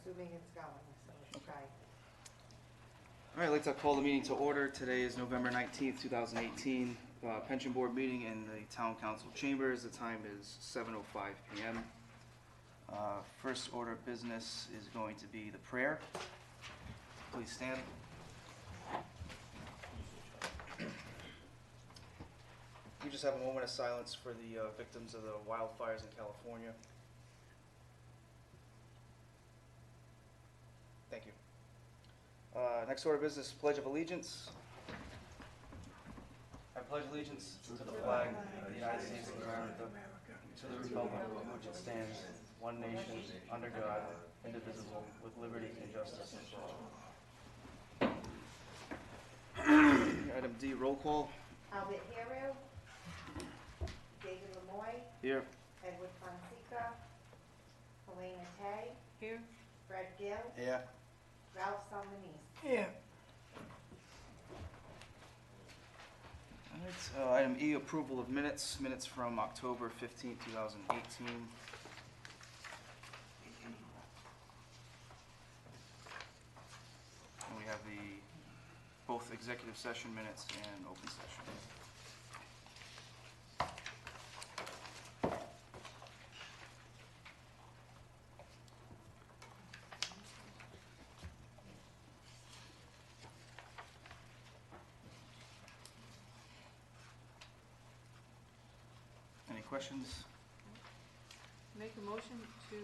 assuming it's going, so let's try. All right, I'd like to call the meeting to order. Today is November 19th, 2018, Pension Board meeting in the Town Council chambers. The time is 7:05 p.m. First order of business is going to be the prayer. Please stand. We just have a moment of silence for the victims of the wildfires in California. Thank you. Next order of business, Pledge of Allegiance. I pledge allegiance to the flag of the United States of America, to the republic for which it stands, one nation, under God, indivisible, with liberty and justice for all. Item D, roll call. Albert Hero, David Lemoy, Here. Edward Fonseca, Helena Tay, Here. Fred Gill, Here. Ralph Salmanese. Here. All right, item E, approval of minutes from October 15th, 2018. And we have both executive session minutes and open session. Any questions? Make a motion to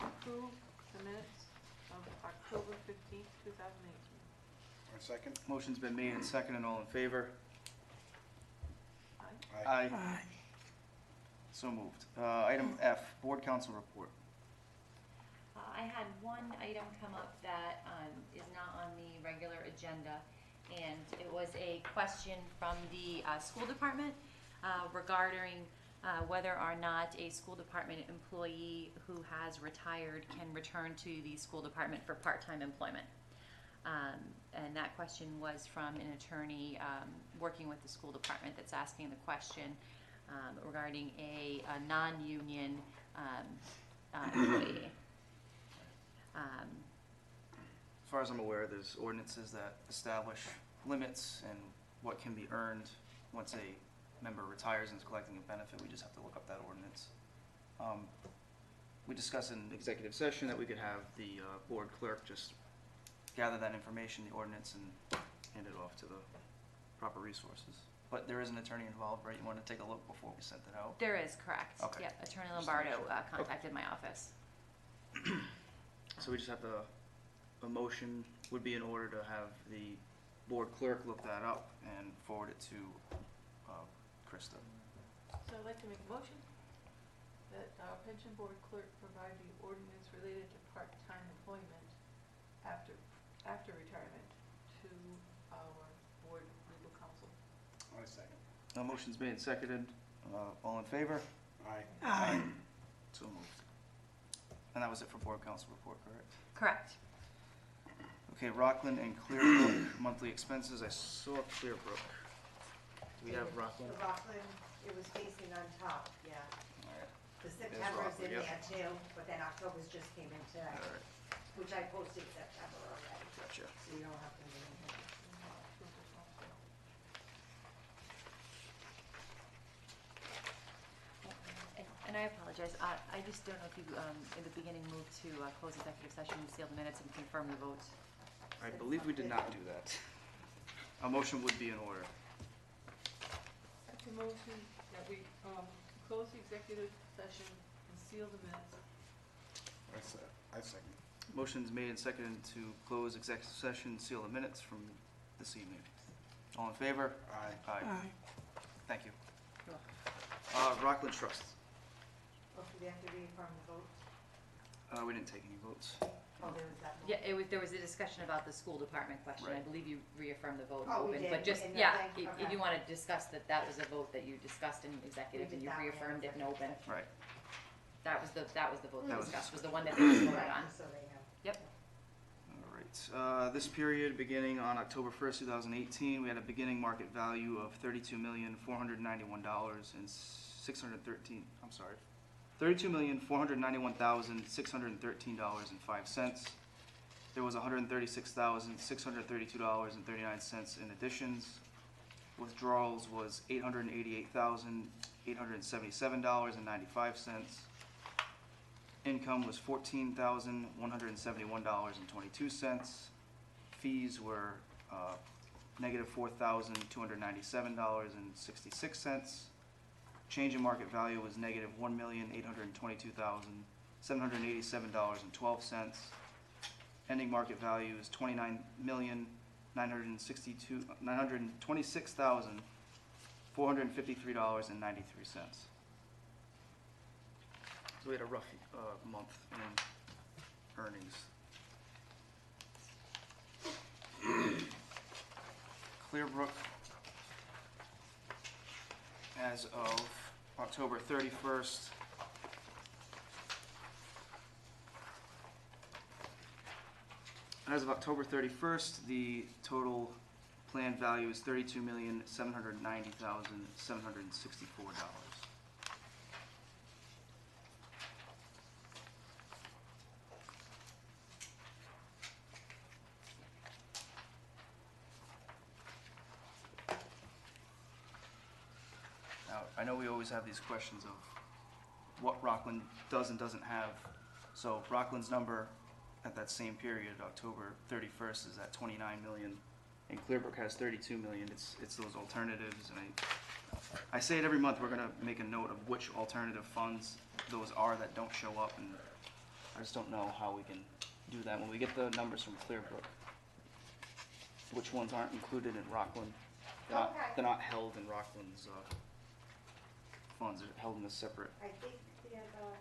approve the minutes of October 15th, 2018. One second. Motion's been made and seconded. All in favor? Aye. Aye. So moved. Item F, Board Council Report. I had one item come up that is not on the regular agenda, and it was a question from the school department regarding whether or not a school department employee who has retired can return to the school department for part-time employment. And that question was from an attorney working with the school department that's asking the question regarding a non-union employee. As far as I'm aware, there's ordinances that establish limits and what can be earned once a member retires and is collecting a benefit. We just have to look up that ordinance. We discussed in executive session that we could have the board clerk just gather that information, the ordinance, and hand it off to the proper resources. But there is an attorney involved, right? You want to take a look before we sent it out? There is, correct. Okay. Yep, Attorney Just to Lombardo make sure. contacted my office. So we just have a motion would be in order to have the board clerk look that up and forward it to Krista. So I'd like to make a motion that our pension board clerk provide the ordinance related to part-time employment after retirement to our board legal counsel. One second. Motion's made and seconded. All in favor? Aye. So moved. And that was it for board council report, correct? Correct. Okay, Rockland and Clearbrook monthly expenses. I saw Clearbrook. Do we have Rockland? The Rockland, it was facing on top, yeah. All right. The September's in Rockland, there too, but then October's just came in today, All right. which I posted September already, Gotcha. so you don't have to do anything. And I apologize, I just don't know if you, in the beginning, moved to close executive session and seal the minutes and confirm the votes. I believe we did not do that. A motion would be in order. Make a motion that we close the executive session and seal the minutes. I second. Motion's made and seconded to close executive session, seal the minutes from this evening. All in favor? Aye. Aye. Thank you. You're welcome. Rockland Trust. Oh, do we have to reaffirm the votes? We didn't take any votes. Oh, there was that one. Yeah, there was a discussion about the school department question. I Right. believe you reaffirmed the vote Oh, we open, did, but just, in the yeah, thing? if Okay. you want to discuss that was a vote that you discussed in executive We and did you that one in reaffirmed it in open. Right. That was the vote That that was discussed, was the one that they just voted Right, on. just so they know. Yep. All right. This period, beginning on October 1st, 2018, we had a beginning market value of $32,491,613. I'm sorry. $32,491,613.05. There was $136,632.39 in additions. Withdrawals was $888,877.95. Income was $14,171.22. Fees were negative $4,297.66. Change in market value was negative $1,822,787.12. Ending market value is $29,926,453.93. So we had a rough month in earnings. Clearbrook, as of October 31st, the total planned value is $32,790,764. Now, I know we always have these questions of what Rockland does and doesn't have. So Rockland's number at that same period, October 31st, is at 29 million, and Clearbrook has 32 million. It's those alternatives, and I say it every month, we're gonna make a note of which alternative funds those are that don't show up, and I just don't know how we can do that. When we get the numbers from Clearbrook, which ones aren't included in Rockland? Okay. They're not held in Rockland's funds, they're held in a separate. I think the other,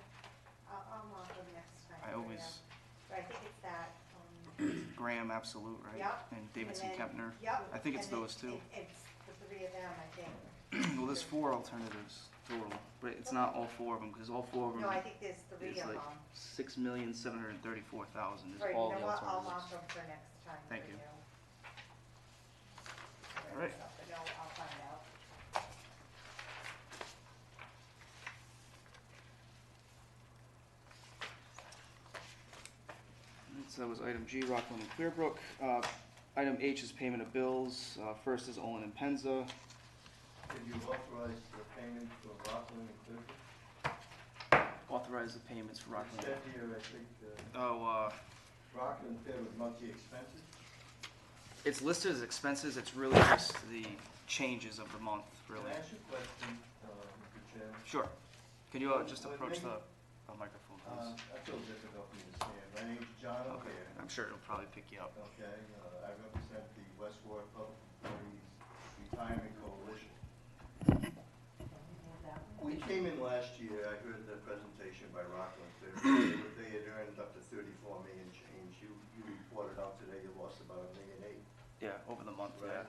I'll mark them next time. I for always- you. But I think it's that, Graham Absolute, right? Yep. And Davidson and then- Kempner. Yep. I think it's and those two. It's the three of them, I think. Well, there's 4 alternatives total, but it's not all 4 of them, because all 4 of them No, I think there's three is of them. like 6,734,000 is Right, all you the know what, I'll alternatives. mark them for next time for Thank you. you. All right. No, I'll find out. Alright, so that was item G, Rockland and Clearbrook. Item H is payment of bills. First is Olin and Penza. Did you authorize the payment for Rockland and Clifford? Authorize the payments for It Rockland. said here, I think, Oh, Rockland paid with monthly expenses. it's listed as expenses. It's really just the changes of the month, really. Can I ask you a question, Mr. Chairman? Sure. Can you just Would approach maybe- the microphone, please? That's so difficult for me to stand. My name's John Okay, O'Hare. I'm sure it'll probably pick you up. Okay, I represent the West Warwick Public Employees Retirement Coalition. We came in last year, I heard the presentation by Rockland Clear. They had earned up to 34 million change. You reported out today you lost about $1.8 million. Yeah, over the month, yeah. Right.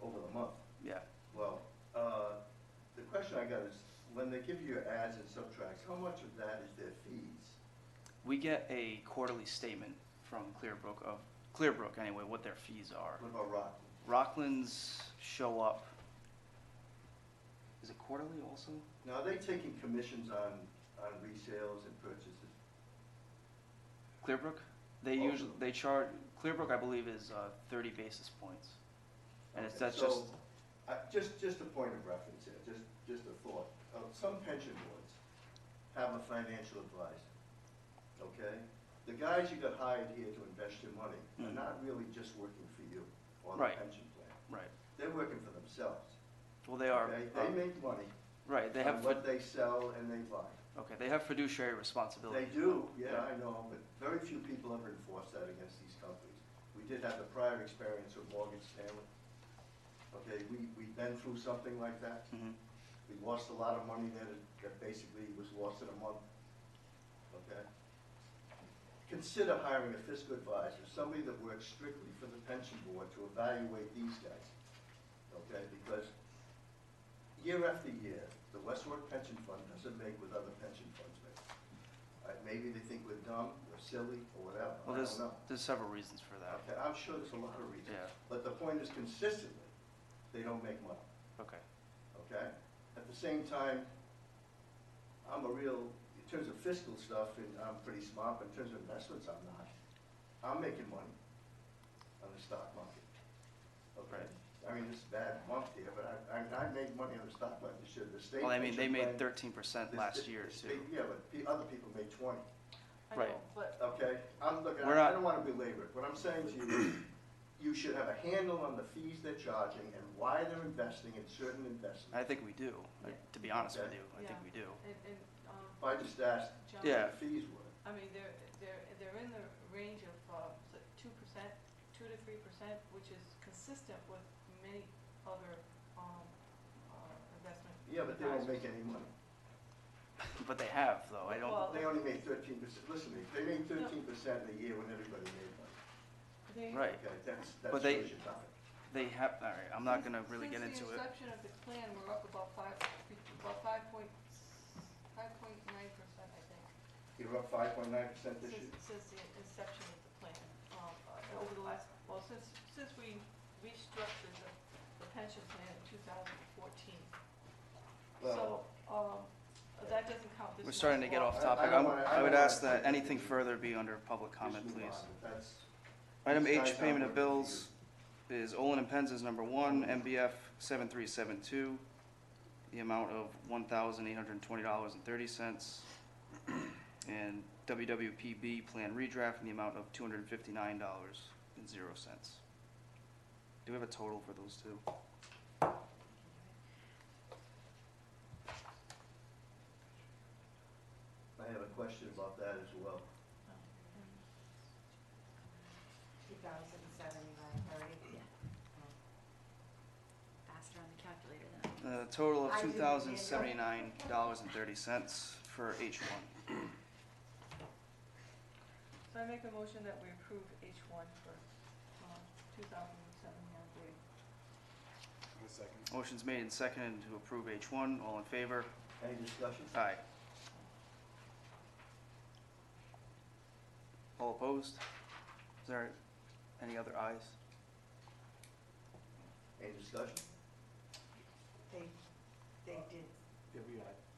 Over the month. Yeah. Well, the question I got is, when they give you your adds and subtracts, how much of that is their fees? We get a quarterly statement from Clearbrook anyway, what their fees are. What about Rockland? Rockland's show up, is it quarterly also? Now, are they taking commissions on resales and purchases? Clearbrook? They Both of usually, them. they charge, Clearbrook, I believe, is 30 basis points. And it's, Okay, that's just, Just a point of reference here, just a thought. Some pension boards have a financial advisor, okay? The guys you got hired here to invest your money are Mhm. not really just working for you or the Right. pension plan. right. They're working for themselves, Well, they are, okay? They make money right, they on have, what they sell and they buy. okay, they have fiduciary responsibility. They do, yeah, I know, but very few people ever enforce that against these companies. We did have the prior experience with Morgan Stanley. Okay, we've been through something like that. Mhm. We lost a lot of money that basically was lost in a month, okay? Consider hiring a fiscal advisor, somebody that works strictly for the pension board to evaluate these guys, okay? Because year after year, the West Warwick Pension Fund doesn't make what other pension funds make. Maybe they think we're dumb, we're silly, or whatever, Well, I don't know. there's several reasons for that. Okay, I'm sure there's a lot of reasons. Yeah, But the point is consistently, they don't make money, okay. okay? At the same time, I'm a real, in terms of fiscal stuff, and I'm pretty smart, but in terms of investments, I'm not. I'm making money on the stock market, okay? I mean, it's a bad month here, but I made money on the stock market this year. The state Well, I mean, they pension made plan- 13% the last sta- year the too. state- Yeah, but other people made 20, I Right. know, but okay? I'm looking, We're I not- don't wanna belabor it. What I'm saying to you is, you should have a handle on the fees they're charging and why they're investing in certain investments. I think we do, to be honest with Okay. you, I think Yeah. we do. and, I just asked John. Yeah. what the fees were. I mean, they're in the range of, 2%, 2 to 3%, which is consistent with many other, investment. Yeah, but they don't advisors. make any money. But they have, though, I don't, Well, They only made 13%. Listen to me, they made 13% in a year when everybody made money. they- right. Okay, that's But they- shows you nothing. They have, all right, I'm not gonna really get into Since the it. inception of the plan, we're up about 5.9%, I think, You're up 5.9% this year. since the inception of the plan. Over the last, well, since we restructured the pension plan in 2014. Well, So, that doesn't count this We're starting to get off I topic. don't wanna- I I would don't ask wanna- that anything further be under public just comment, move please. on. That's, Item These H, guys payment aren't of working for bills, is Olin and Penn's is number 1, MBF 7372, the amount of $1,820.30, and WWPB plan redraft in the amount of $259.00. Do we have a total for those two? I have a question about that as well. 2,079.30. Faster on the calculator than I A total of I didn't $2,079.30 for H1. So I make a motion that we approve H1 for 2007. I second. Motion's made and seconded to approve H1. All in favor? Any discussion? Aye. All opposed? Is there any other ayes? Any discussion? They did,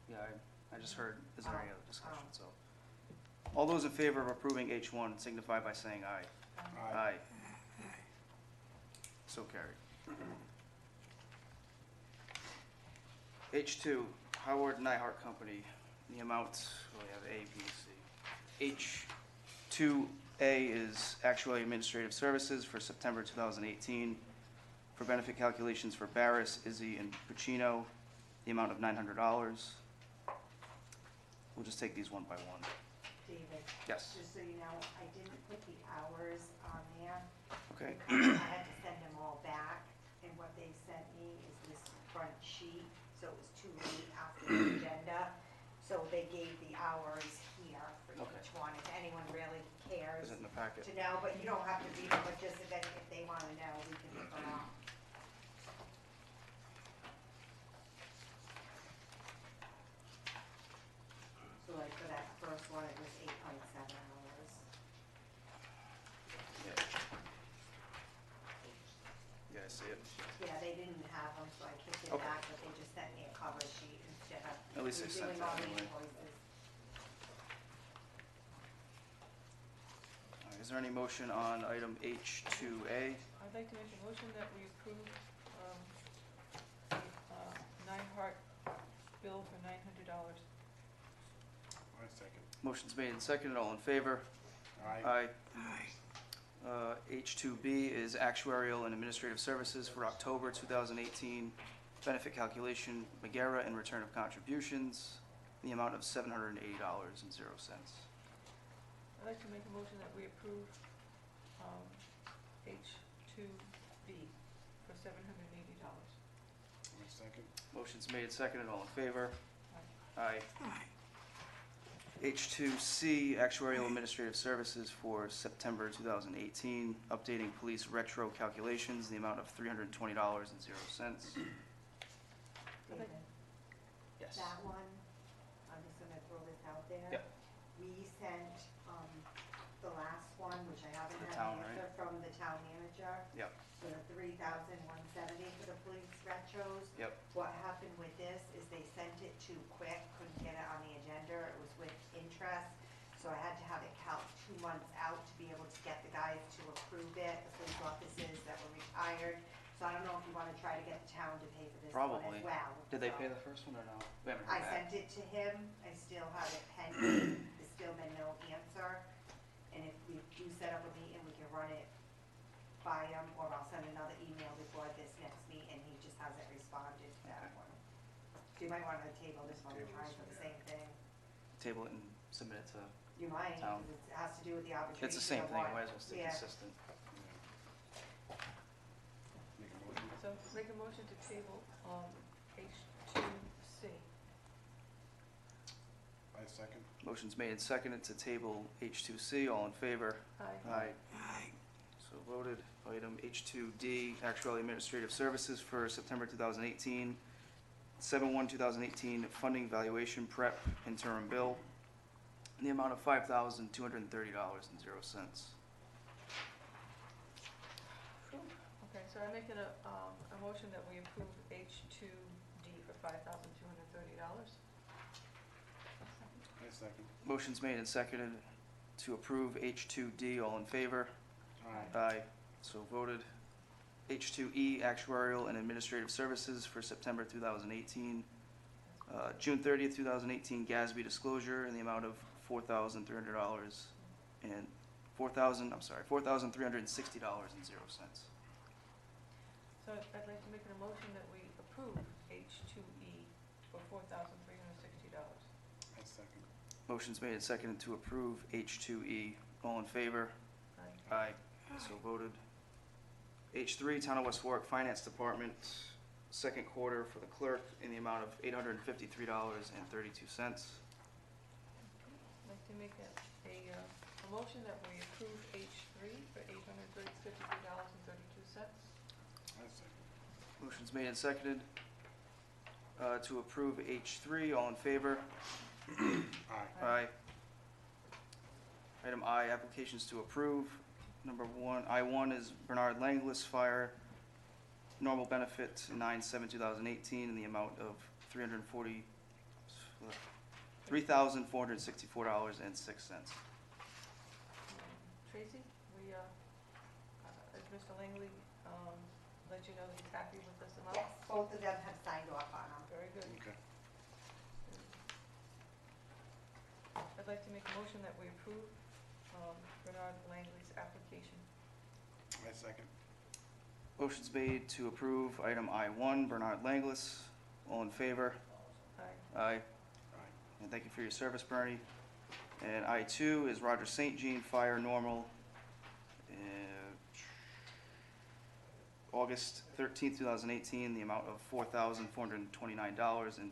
Yeah, I just heard, is there any other discussion, so. All those in favor of approving H1 signify by saying aye. Aye. So carried. H2, Howard Nyhart Company, the amount, we have A, B, C. H2A is actually administrative services for September 2018 for benefit calculations for Barris, Izzy, and Puccino, the amount of $900. We'll just take these one by one. David, Yes, just so you know, I didn't put the hours on there. okay. I had to send them all back, and what they sent me is this front sheet, so it was too late after the agenda. So they gave the hours here for Okay. each one, if anyone really cares Is it in the packet? to know, but you don't have to read them, but just if they wanna know, we can look them up. So like for that first one, it was 8.7 hours. Yeah. Yeah, I see it. Yeah, they didn't have them, so I kicked it Okay. back, but they just sent me a cover sheet instead of At least they sent redoing it all the anyway. invoices. All right, is there any motion on item H2A? I'd like to make a motion that we approve the Nyhart bill for $900. I second. Motion's made and seconded, all in favor? Aye. H2B is actuarial and administrative services for October 2018, benefit calculation, Magera and return of contributions, the amount of $780.00. I'd like to make a motion that we approve H2B for $780. I second. Motion's made and seconded, all in favor? Aye. H2C, actuarial administrative services for September 2018, updating police retro calculations, the amount of $320.00. David, Yes. that one, I'm just gonna throw this out there. Yep. We sent, the last one, which I haven't The had town, an answer from the town manager. Yep. For the 3,170 for the police retros. Yep. What happened with this is they sent it too quick, couldn't get it on the agenda months out to be able to get the guys to approve it, the police officers that were retired. So I don't know if you wanna try to get the town to pay for this one Probably. as well. Did they So pay the first one or no? We haven't I heard back. sent it to him, I still have it pending, there's still been no answer. And if we do set up a meeting, we can run it by him, or I'll send another email before this next meeting, he just hasn't responded to that one. So you might wanna table this one and Table try this for one, the yeah. same thing. Table it and submit it to, You might, Town. because it has to do with the arbitration. it's the same of thing, what- might as well stay Yeah. consistent. Yeah. Make a motion. So make a motion to table, H2C. I second. Motion's made and seconded to table H2C, all in favor? Aye. Aye. So voted. Item H2D, actuarial administrative services for September 2018. 7/1/2018 funding valuation prep interim bill in the amount of $5,230.00. Okay, so I'm making a motion that we approve H2D for $5,230. I second. Motion's made and seconded to approve H2D, all in favor? Aye. Aye. So voted. H2E, actuarial and administrative services for September 2018. June 30th, 2018 GASB disclosure in the amount of $4,300 and $4,360.00. So I'd like to make a motion that we approve H2E for $4,360. I second. Motion's made and seconded to approve H2E. All in favor? Aye. Aye. So voted. H3, Town of West Warwick Finance Department, second quarter for the clerk in the amount of $853.32. I'd like to make a motion that we approve H3 for $853.32. I second. Motion's made and seconded to approve H3. All in favor? Aye. Aye. Item I, applications to approve. Number one, I1 is Bernard Langlis Fire, normal benefit 9/7/2018 in the amount of $3,464.06. Tracy, we, as Mr. Langley, let you know that he's happy with this amount? Yes, both of them have signed off on them. Very good. Okay. I'd like to make a motion that we approve Bernard Langley's application. I second. Motion's made to approve item I1, Bernard Langlis. All in favor? Aye. Aye. Aye. And thank you for your service, Bernie. And I2 is Roger St. Jean Fire Normal, August 13th, 2018, the amount of $4,429.02. And I'd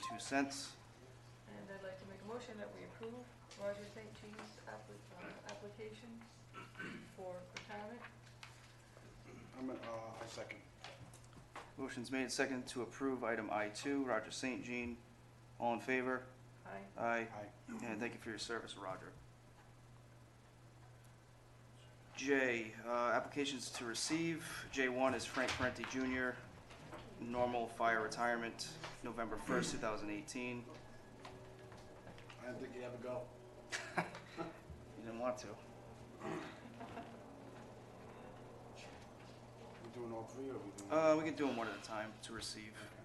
like to make a motion that we approve Roger St. Jean's application for retirement. I second. Motion's made and seconded to approve item I2, Roger St. Jean. All in favor? Aye. Aye. Aye. And thank you for your service, Roger. J, applications to receive. J1 is Frank Parenti Jr., normal fire retirement, November 1st, 2018. I didn't think you'd ever go. You didn't want to. We doing all three, or we doing? We can do them one at a time to receive. Okay.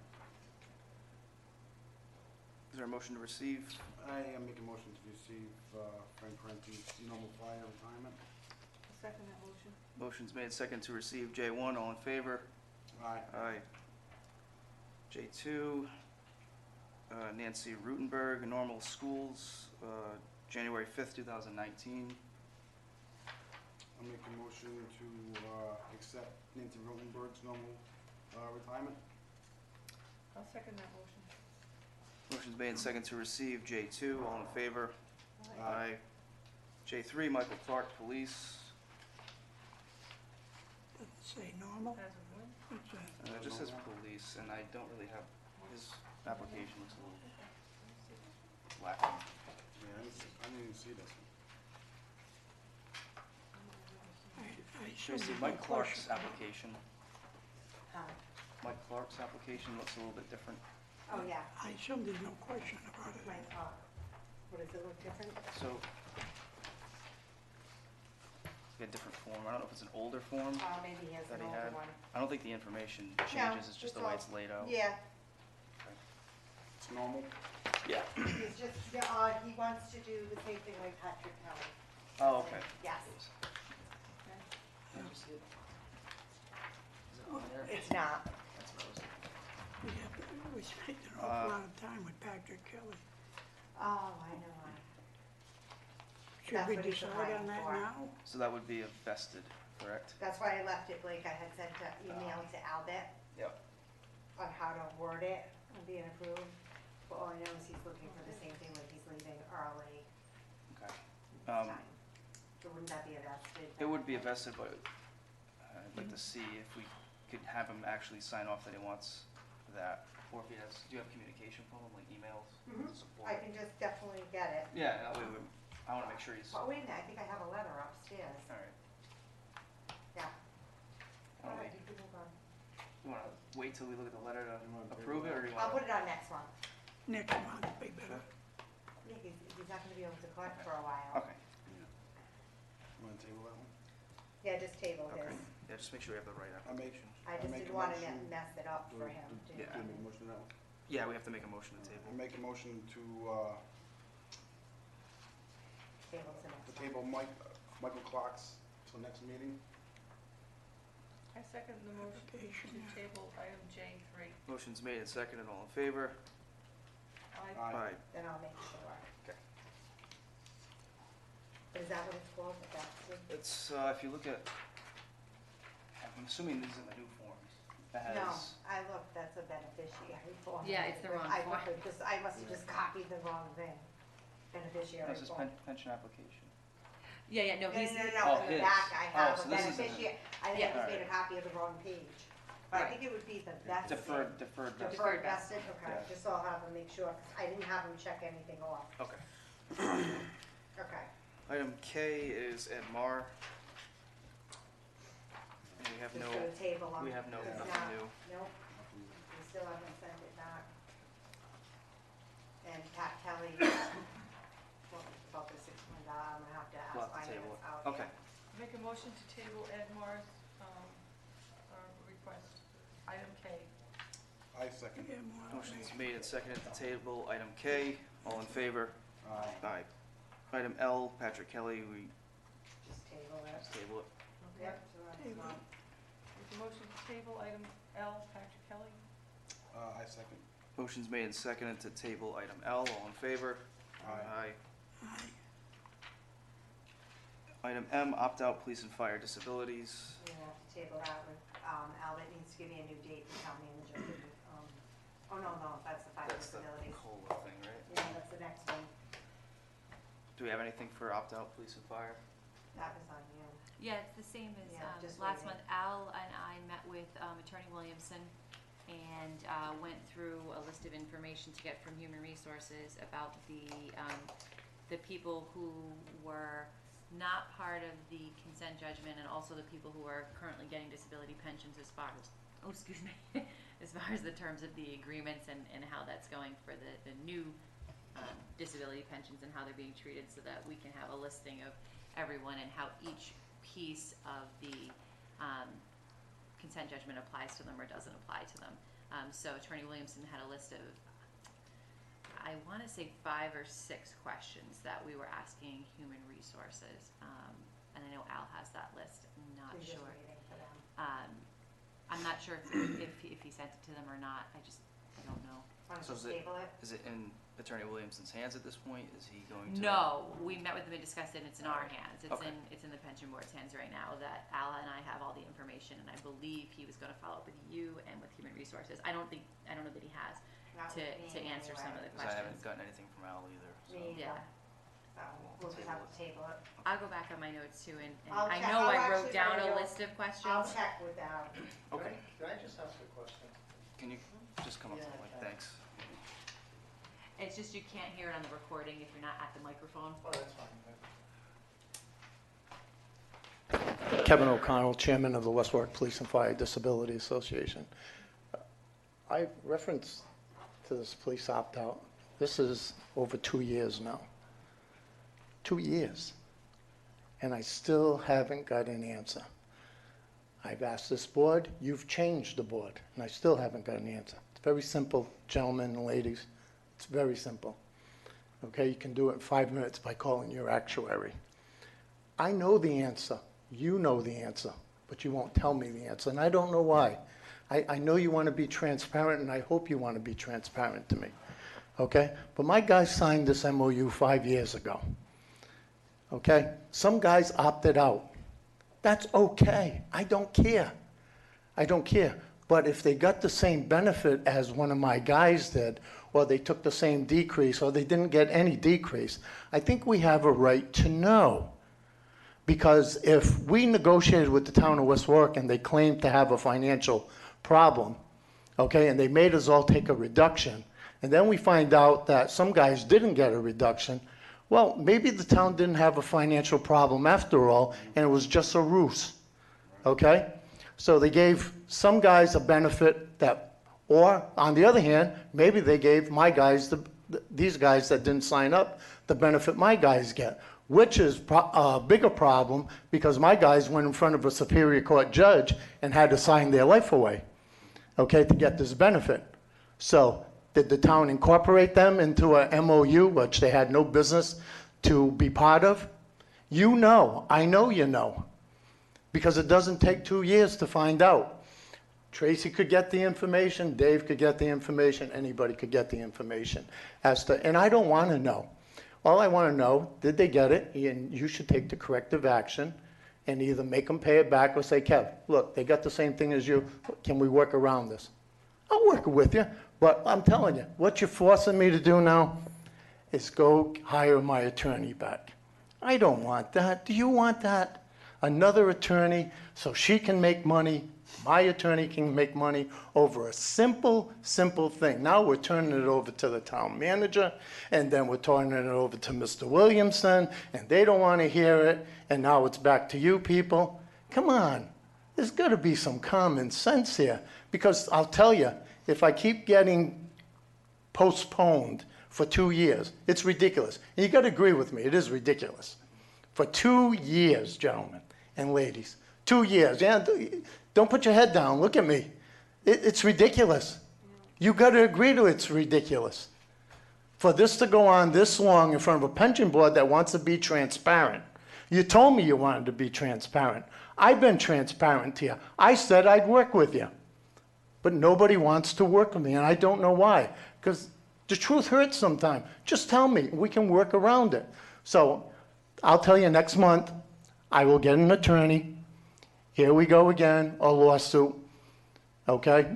Is there a motion to receive? I make a motion to receive Frank Parenti's normal fire retirement. I'll second that motion. Motion's made second to receive J1. All in favor? Aye. Aye. J2, Nancy Rutenberg, normal schools, January 5th, 2019. I'll make a motion to accept Nancy Rotenberg's normal retirement. I'll second that motion. Motion's made second to receive J2. All in favor? Aye. J3, Michael Clark, police. Say normal? As of when? It just says police, and I don't really have, his application looks a little lacking. Yeah, I didn't even see this one. I assume Tracy, there's no Mike Clark's question. application, Huh? Mike Clark's application looks a little bit different. Oh, yeah, I assume there's no question about it. my, what does it look different? So, different form. I don't know if it's an older form Maybe he has that an he older had. one. I don't think the information No, changes, it's just the it's way all- it's laid out. Yeah, It's normal? Yeah. he's just, he wants to do the same thing like Patrick Kelly. Oh, okay. Yes. Can I just see it? Is it on there? It's not. That's what I was looking We spent an awful lot of time with Patrick Kelly. Oh, I know. Should That's we what he's decide applying on that for. now? for. So that would be a vested, correct? That's why I left it blank. I had sent an email to Albert Yep. on how to word it and being approved. But all I know is he's looking for the same thing, like he's leaving early Okay. this time. So wouldn't that be a vested? It would be a vested, but I'd like to see if we could have him actually sign off that he wants that. Or if he has, do you have communication from him, like emails Mhm. to support? I can just definitely get it. Yeah, that way I want to make sure he's, Oh, wait a minute, I think I have a letter upstairs. all right. Yeah. Why don't Alright, we- you can move on. You want to wait till we look at the letter to You wanna approve it, or you I'll want put it on next one. Next month, be better. Yeah, he's not gonna be able to collect for a while. Okay, You wanna table that one? Yeah, just table okay. his. Yeah, just make sure we have the right I make- application. I just make didn't a wanna motion- mess it up for him. Do to- Yeah. you make a motion on that one? Yeah, we have to make a motion to I table. make a motion to, Table to next one. table Michael Clark's till next meeting. I second the motion Application, to yeah. table item J3. Motion's made and seconded, all in favor? Aye. Then I'll make sure. Okay. But is that what it's called, the vested? It's, if you look at, I'm assuming these are the new forms. That No, has, I looked, that's a beneficiary form. Yeah, it's the wrong I form. must have just, I must have just copied the wrong thing. Beneficiary this is form. pension application. Yeah, no, No, he's, no, no, Oh, no, in the his. back I Oh, have so a this isn't beneficiary, I think I Yeah. just made a copy of the wrong page. But I Right. think it would be the vested. Deferred vested. Deferred vested, okay, Yeah. just so I'll have to make sure, 'cause I didn't have him check anything off. Okay. Okay. Item K is Ed Mar. And we have Just no, for the table on. we have no, it's nothing not- new. Nope, we still haven't sent it back. And Pat Kelly, well, about the $600, I'm gonna have to We'll ask have to table finance it. out. Okay. Make a motion to table Ed Mar's request, item K. I second. Yeah, more Motion's made and seconded to table item K, all in favor? Aye. Aye. Item L, Patrick Kelly, we Just table it. just table it. Yep, so that's Table. not- Make a motion to table item L, Patrick Kelly. I second. Motion's made and seconded to table item L, all in favor? Aye. Aye. Item M, opt-out police and fire disabilities. We're gonna have to table that with, Albert needs to give me a new date for town manager. Oh, no, that's the fire That's the disabilities. COLA thing, right? Yeah, that's the next one. Do we have anything for opt-out police and fire? That was on you. yeah, it's the same as, Yeah, just last waiting. month. Al and I met with, Attorney Williamson and, went through a list of information to get from Human Resources about the people who were not part of the consent judgment and also the people who are currently getting disability pensions as far as, as far as the terms of the agreements and how that's going for the new disability pensions and how they're being treated so that we can have a listing of everyone and how each piece of the consent judgment applies to them or doesn't apply to them. So Attorney Williamson had a list of, I want to say 5 or 6 questions that we were asking Human Resources. And I know Al has that list, I'm not We're just sure. waiting for them. I'm not sure if he sent it to them or not, I don't know. Want to So just is it- table it? Is it in Attorney Williamson's hands at this point? Is he going to? No, we met with them and discussed it, and it's in our hands. Okay. It's in the pension board's hands right now, that Al and I have all the information, and I believe he was gonna follow up with you and with Human Resources. I don't know that he has, Not to with me answer some of anyway. the Because I haven't questions. gotten anything from Al either, so. Me Yeah. either. So we'll just have to table it. I'll go back on my notes too, and I'll I check- know I'll I wrote actually down write a it. list of I'll questions. check with Al. Okay, Can I just ask a question? can you just come up to the mic? Thanks. It's just you can't hear it on the recording if you're not at the microphone. Oh, that's fine. Kevin O'Connell, Chairman of the West Warwick Police and Fire Disability Association. I reference to this police opt-out. This is over 2 years now. 2 years. and I still haven't got an answer. I've asked this board, you've changed the board, and I still haven't got an answer. It's very simple, gentlemen and ladies. It's very simple. Okay, you can do it in 5 minutes by calling your actuary. I know the answer. You know the answer, but you won't tell me the answer, and I don't know why. I know you want to be transparent, and I hope you want to be transparent to me. Okay? But my guys signed this MOU 5 years ago. Okay? Some guys opted out. That's okay. I don't care. I don't care. But if they got the same benefit as one of my guys did, or they took the same decrease, or they didn't get any decrease, I think we have a right to know. Because if we negotiated with the town of West Warwick and they claimed to have a financial problem, okay, and they made us all take a reduction, and then we find out that some guys didn't get a reduction, well, maybe the town didn't have a financial problem after all, and it was just a ruse, okay? So they gave some guys a benefit that, or on the other hand, maybe they gave my guys, these guys that didn't sign up, the benefit my guys get, which is a bigger problem because my guys went in front of a Superior Court judge and had to sign their life away, okay, to get this benefit. So did the town incorporate them into a MOU, which they had no business to be part of? You know, I know you know, because it doesn't take 2 years to find out. Tracy could get the information, Dave could get the information, anybody could get the information as to, and I don't want to know. All I want to know, did they get it? And you should take the corrective action and either make them pay it back or say, Kev, look, they got the same thing as you. Can we work around this? I'll work with you, but I'm telling you, what you're forcing me to do now is go hire my attorney back. I don't want that. Do you want that? Another attorney so she can make money, my attorney can make money over a simple thing. Now we're turning it over to the town manager, and then we're turning it over to Mr. Williamson, and they don't want to hear it, and now it's back to you people. Come on. There's got to be some common sense here, because I'll tell you, if I keep getting postponed for 2 years, it's ridiculous. And you got to agree with me, it is ridiculous. For 2 years, gentlemen and ladies, 2 years. Yeah, don't put your head down. Look at me. It's ridiculous. You got to agree to it's ridiculous. For this to go on this long in front of a pension board that wants to be transparent. You told me you wanted to be transparent. I've been transparent to you. I said I'd work with you. But nobody wants to work with me, and I don't know why. Because the truth hurts sometimes. Just tell me. We can work around it. So I'll tell you next month, I will get an attorney. Here we go again, a lawsuit, okay?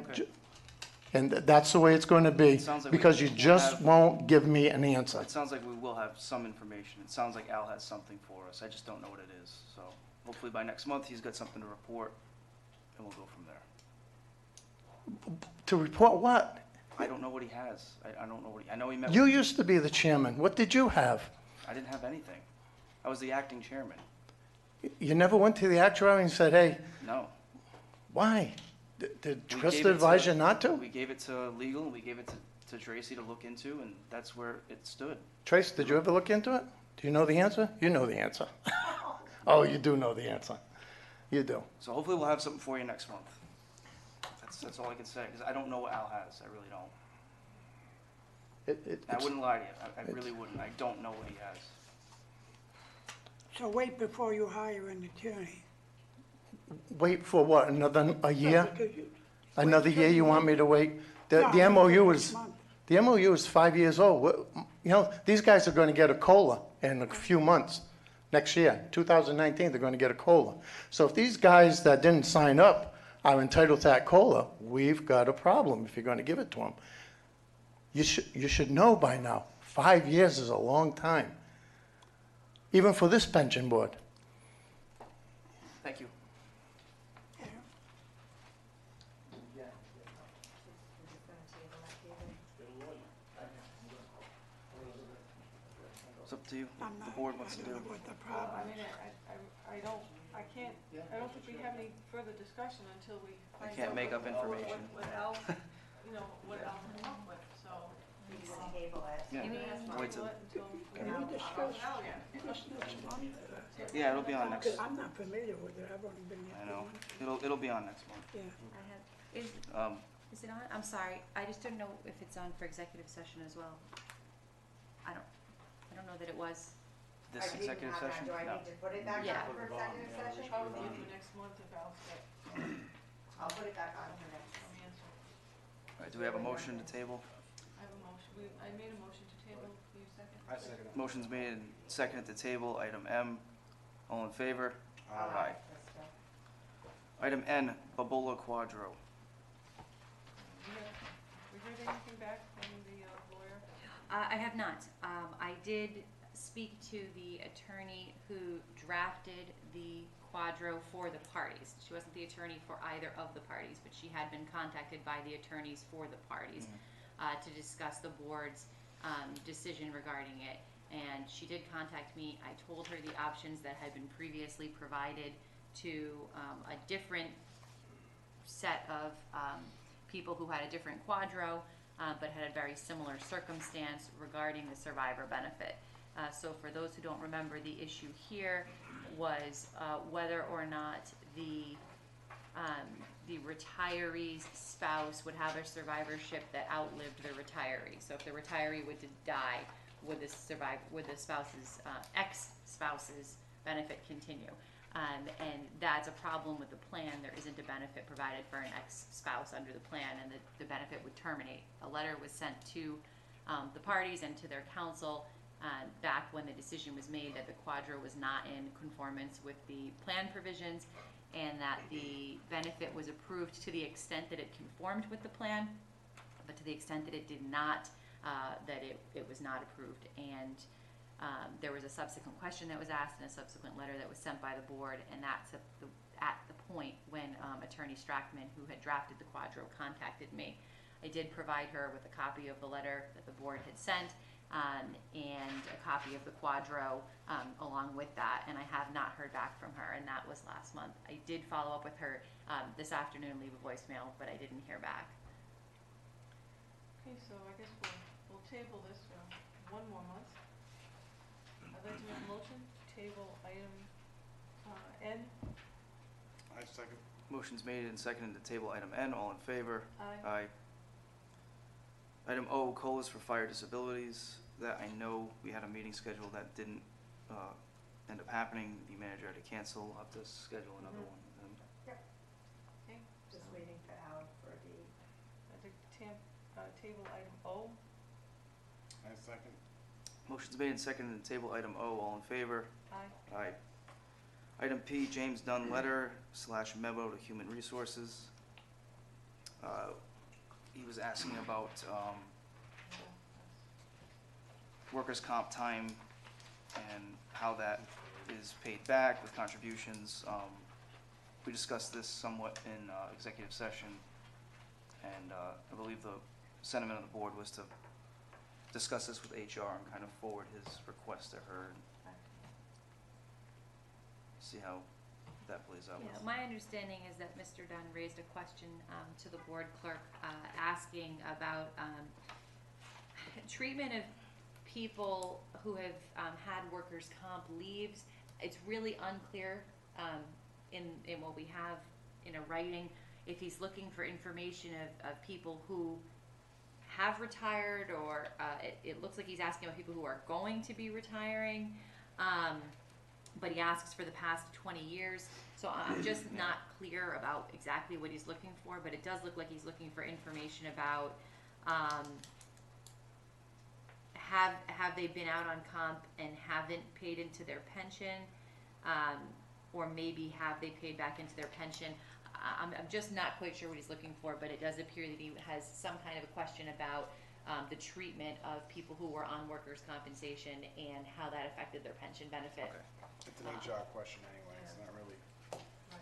And that's the way it's going to be, sounds like because we you will just have- won't give me an answer. It sounds like we will have some information. It sounds like Al has something for us. I just don't know what it is. So hopefully by next month, he's got something to report, and we'll go from there. To report what? I don't know what he has. I don't know what I know he met You with, used to be the chairman. What did you have? I didn't have anything. I was the acting chairman. You never went to the actuary and said, hey, No. why? Did We Trista gave it advise you not to? We gave it to legal, and we gave it to Tracy to look into, and that's where it stood. Trace, did you ever look into it? Do you know the answer? You know the answer. Oh, you do know the answer. You do. So hopefully we'll have something for you next month. That's all I can say, because I don't know what Al has. I really don't. I It's- wouldn't lie to you. I really wouldn't. I don't know what he has. So wait before you hire an attorney. Wait for what, a year? Because you- Another year you want me to wait? The No, MOU next is, month. the MOU is 5 years old. You know, these guys are going to get a COLA in a few months. Next year, 2019, they're going to get a COLA. So if these guys that didn't sign up are entitled to that COLA, we've got a problem if you're going to give it to them. You should know by now. 5 years is a long time, even for this pension board. Thank you. It's up to you. I'm The not, board wants to I do. don't know what the Well, problem I is. mean, I don't think we have any further discussion until we find out. can't make up information. What Al, what Al can come up with, so. We can table it. Yeah. We're gonna have to Wait till- table it until we Can have we discuss Al, yeah. this next month? Yeah, it'll be on next, Because I'm not familiar with it, I've only been here I for know, one. it'll be on next month. Yeah, I have, is it on? I'm sorry, I just didn't know if it's on for executive session as well. I don't know that it was. This I didn't executive have that. session? Do I No. need to put it back Yeah. on for executive session? Probably for next month if Al's got I'll put it back on for next. some answer. All right, do we have a motion to table? I have a motion, I made a motion to table, you second? I second it. Motion's made and seconded to table, item M. All in favor? Aye. Let's go. Item N, Babola Quadro. We heard anything back from the lawyer? I have not. I did speak to the attorney who drafted the quadro for the parties. She wasn't the attorney for either of the parties, but she had been contacted by the attorneys for the parties to discuss the board's decision regarding it. And she did contact me. I told her the options that had been previously provided to a different set of people who had a different quadro, but had a very similar circumstance regarding the survivor benefit. So for those who don't remember, the issue here was whether or not the retiree's spouse would have a survivorship that outlived the retiree. So if the retiree would die, would the spouse's ex-spouse's benefit continue? And that's a problem with the plan. There isn't a benefit provided for an ex-spouse under the plan, and the benefit would terminate. A letter was sent to the parties and to their counsel back when the decision was made that the quadro was not in conformance with the plan provisions, and that the benefit was approved to the extent that it conformed with the plan, but to the extent that it did not, that it was not approved. And there was a subsequent question that was asked and a subsequent letter that was sent by the board, and that's at the point when Attorney Strackman, who had drafted the quadro, contacted me. I did provide her with a copy of the letter that the board had sent, and a copy of the quadro along with that, and I have not heard back from her, and that was last month. I did follow up with her this afternoon, leave a voicemail, but I didn't hear back. Okay, so I guess we'll table this for one more month. I'd like to make a motion to table item N. I second. Motion's made and seconded to table item N. All in favor? Aye. Item O, COLAs for fire disabilities. That I know we had a meeting scheduled that didn't end up happening. The manager had to cancel. I'll have to schedule another one. Okay, Just waiting for Al for the, I'd like to table item O. I second. Motion's made and seconded to table item O. All in favor? Aye. Aye. Item P, James Dunn letter / memo to Human Resources. He was asking about workers' comp time and how that is paid back with contributions. We discussed this somewhat in executive session, and I believe the sentiment of the board was to discuss this with HR and kind of forward his request to her and see how that plays out. Yeah, my understanding is that Mr. Dunn raised a question to the board clerk asking about treatment of people who have had workers' comp leaves. It's really unclear in what we have in a writing if he's looking for information of people who have retired, or it looks like he's asking about people who are going to be retiring. But he asks for the past 20 years. So I'm just not clear about exactly what he's looking for, but it does look like he's looking for information about have they been out on comp and haven't paid into their pension, or maybe have they paid back into their pension. I'm just not quite sure what he's looking for, but it does appear that he has some kind of a question about the treatment of people who were on workers' compensation and how that affected their pension benefit. Okay. It's an HR question anyway, it's not really Right.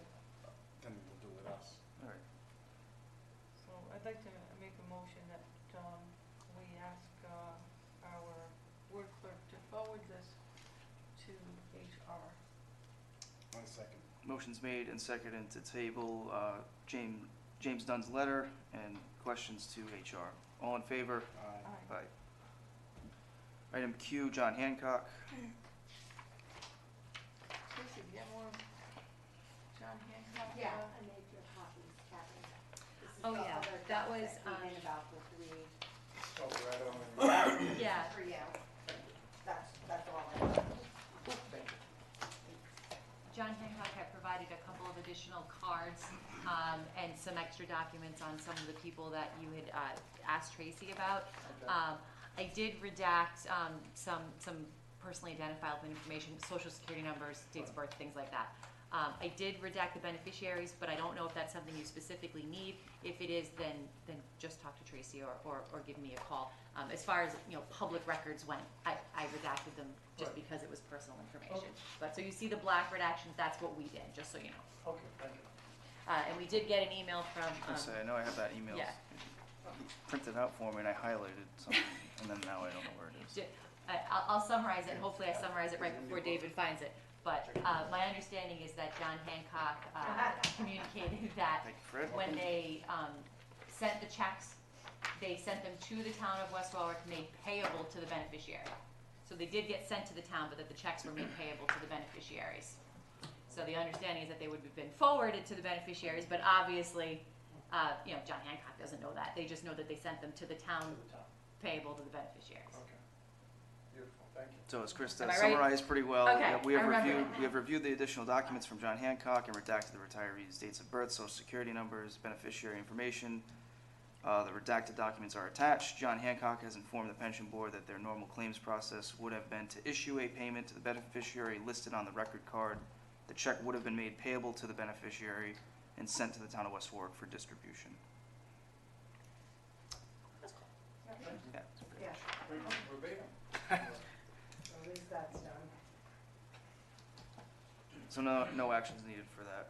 anything to do with us. All right. So I'd like to make a motion that we ask our ward clerk to forward this to HR. I second. Motion's made and seconded to table James Dunn's letter and questions to HR. All in favor? Aye. Aye. Item Q, John Hancock. additional cards, and some extra documents on some of the people that you had, asked Tracy about. Okay. I did redact, some personally identifiable information, social security numbers, dates of birth, things like that. I did redact the beneficiaries, but I don't know if that's something you specifically need. If it is, then just talk to Tracy or give me a call. As far as, public records went, I redacted them just Right. because it was personal information. Okay. But, so you see the black redactions, that's what we did, just so you know. Okay, thank you. And we did get an email from, I say, I know I have that email yeah. printed out for me, and I highlighted something, and then now I don't know where it is. I'll summarize it, hopefully I summarize it right before David finds it. But my understanding is that John Hancock communicated that Thank you, Fred. when they sent the checks, they sent them to the town of West Warwick, made payable to the beneficiary. So they did get sent to the town, but that the checks were made payable to the beneficiaries. So the understanding is that they would have been forwarded to the beneficiaries, but obviously, John Hancock doesn't know that. They just know that they sent them to the town payable to the beneficiaries. Okay. Beautiful, thank you. So as Krista Am I right? summarized pretty well, Okay, yeah, we I remember. have reviewed the additional documents from John Hancock and redacted the retirees' dates of birth, social security numbers, beneficiary information. The redacted documents are attached. John Hancock has informed the pension board that their normal claims process would have been to issue a payment to the beneficiary listed on the record card. The check would have been made payable to the beneficiary and sent to the town of West Warwick for distribution. Yeah, it's pretty- Yeah, Verbatim. so at least that's done. So no actions needed for that.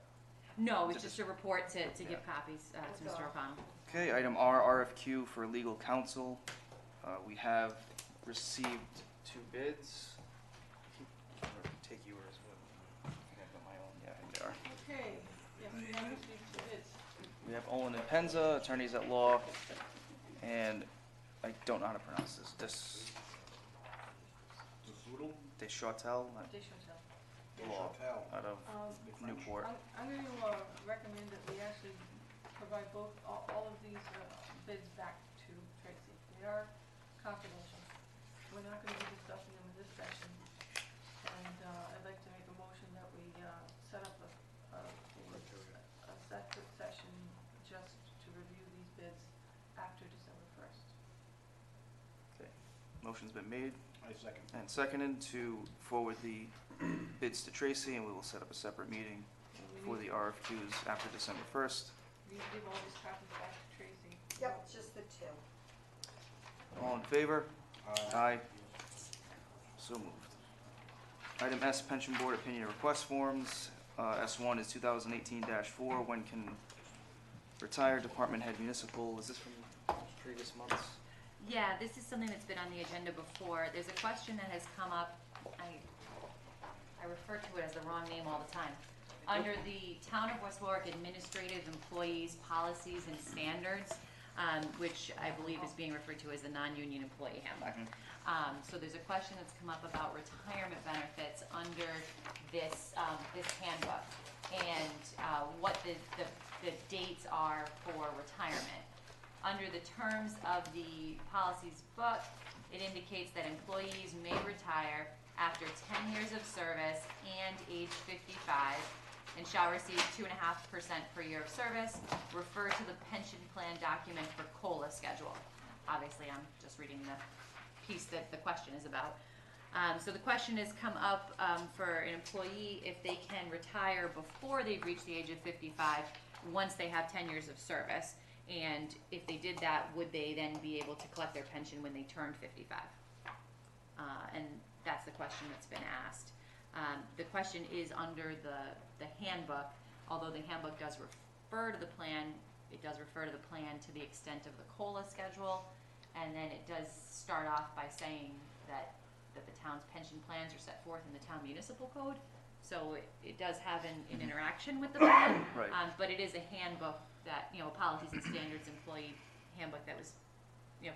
No, it's To just a report to Yeah. give copies to That's Mr. all. O'Connell. Okay, item R, RFQ for legal counsel. We have received 2 bids. Take yours, but I think I've got my own, yeah, here they are. Okay, yes, we have received two bids. We have Olin and Penza, attorneys at law, and I don't know how to pronounce this, The Zoodle? Deschautel, Deschantel. Law, Chantel. out of Newport. I'm going to recommend that we actually provide all of these bids back to Tracy. They are confidential. We're not going to be discussing them in this session. And I'd like to make a motion that we set up a separate session just to review these bids after December 1st. Okay, motion's been made I second. and seconded to forward the bids to Tracy, and we will set up a separate meeting And we for need- the RFQs after December 1st. We need to give all these copies back to Tracy. Yep, it's just the 2. All in favor? Aye. Aye. So moved. Item S, pension board opinion and request forms. S1 is 2018-4, when can retire department head municipal, is this from previous months? Yeah, this is something that's been on the agenda before. There's a question that has come up, I refer to it as the wrong name all the time. Under the Town of West Warwick Administrative Employees Policies and Standards, which I believe is being referred to as the non-union employee handbook. So there's a question that's come up about retirement benefits under this handbook and what the dates are for retirement. Under the terms of the policies book, it indicates that employees may retire after 10 years of service and age 55 and shall receive 2.5% per year of service. Refer to the pension plan document for COLA schedule. Obviously, I'm just reading the piece that the question is about. So the question has come up for an employee if they can retire before they've reached the age of 55 once they have 10 years of service. And if they did that, would they then be able to collect their pension when they turned 55? And that's the question that's been asked. The question is under the handbook, although the handbook does refer to the plan, it does refer to the plan to the extent of the COLA schedule. And then it does start off by saying that the town's pension plans are set forth in the town municipal code. So it does have an interaction with the plan. Right. But it is a handbook that, policies and standards employee handbook that was, I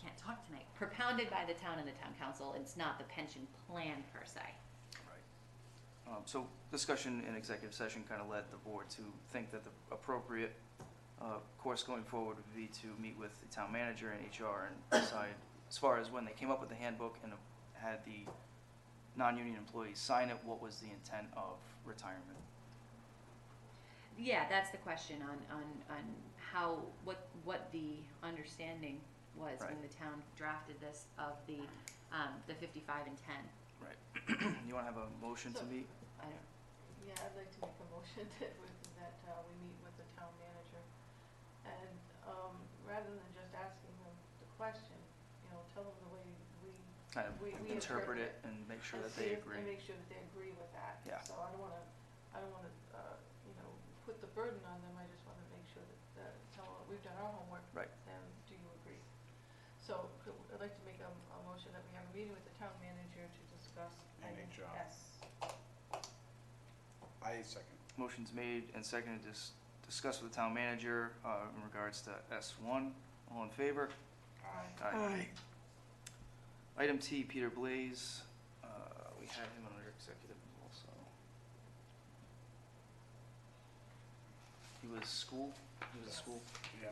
can't talk tonight, propounded by the town and the town council. It's not the pension plan per se. Right. So discussion in executive session kind of led the board to think that the appropriate course going forward would be to meet with the town manager and HR and decide, as far as when they came up with the handbook and had the non-union employees sign it, what was the intent of retirement. Yeah, that's the question on how, what the understanding was when Right. the town drafted this of the 55 and 10. Right. You wanna have a motion to So- meet? I don't, Yeah, I'd like to make a motion that we meet with the town manager. And, rather than just asking them the question, tell them the way Kind of we interpret it and make sure and that see they if- agree. And make sure that they agree with that. Yeah. So I don't wanna, put the burden on them, I just wanna make sure that, tell them, we've done our homework. Right. And do you agree? So, I'd like to make a motion that we have a meeting with the town manager to discuss item NHR. S. I second. Motion's made and seconded to discuss with the town manager, in regards to S1. All in favor? Aye. Item T, Peter Blaze, we had him under executive also. He was school, Yes. school, Yeah.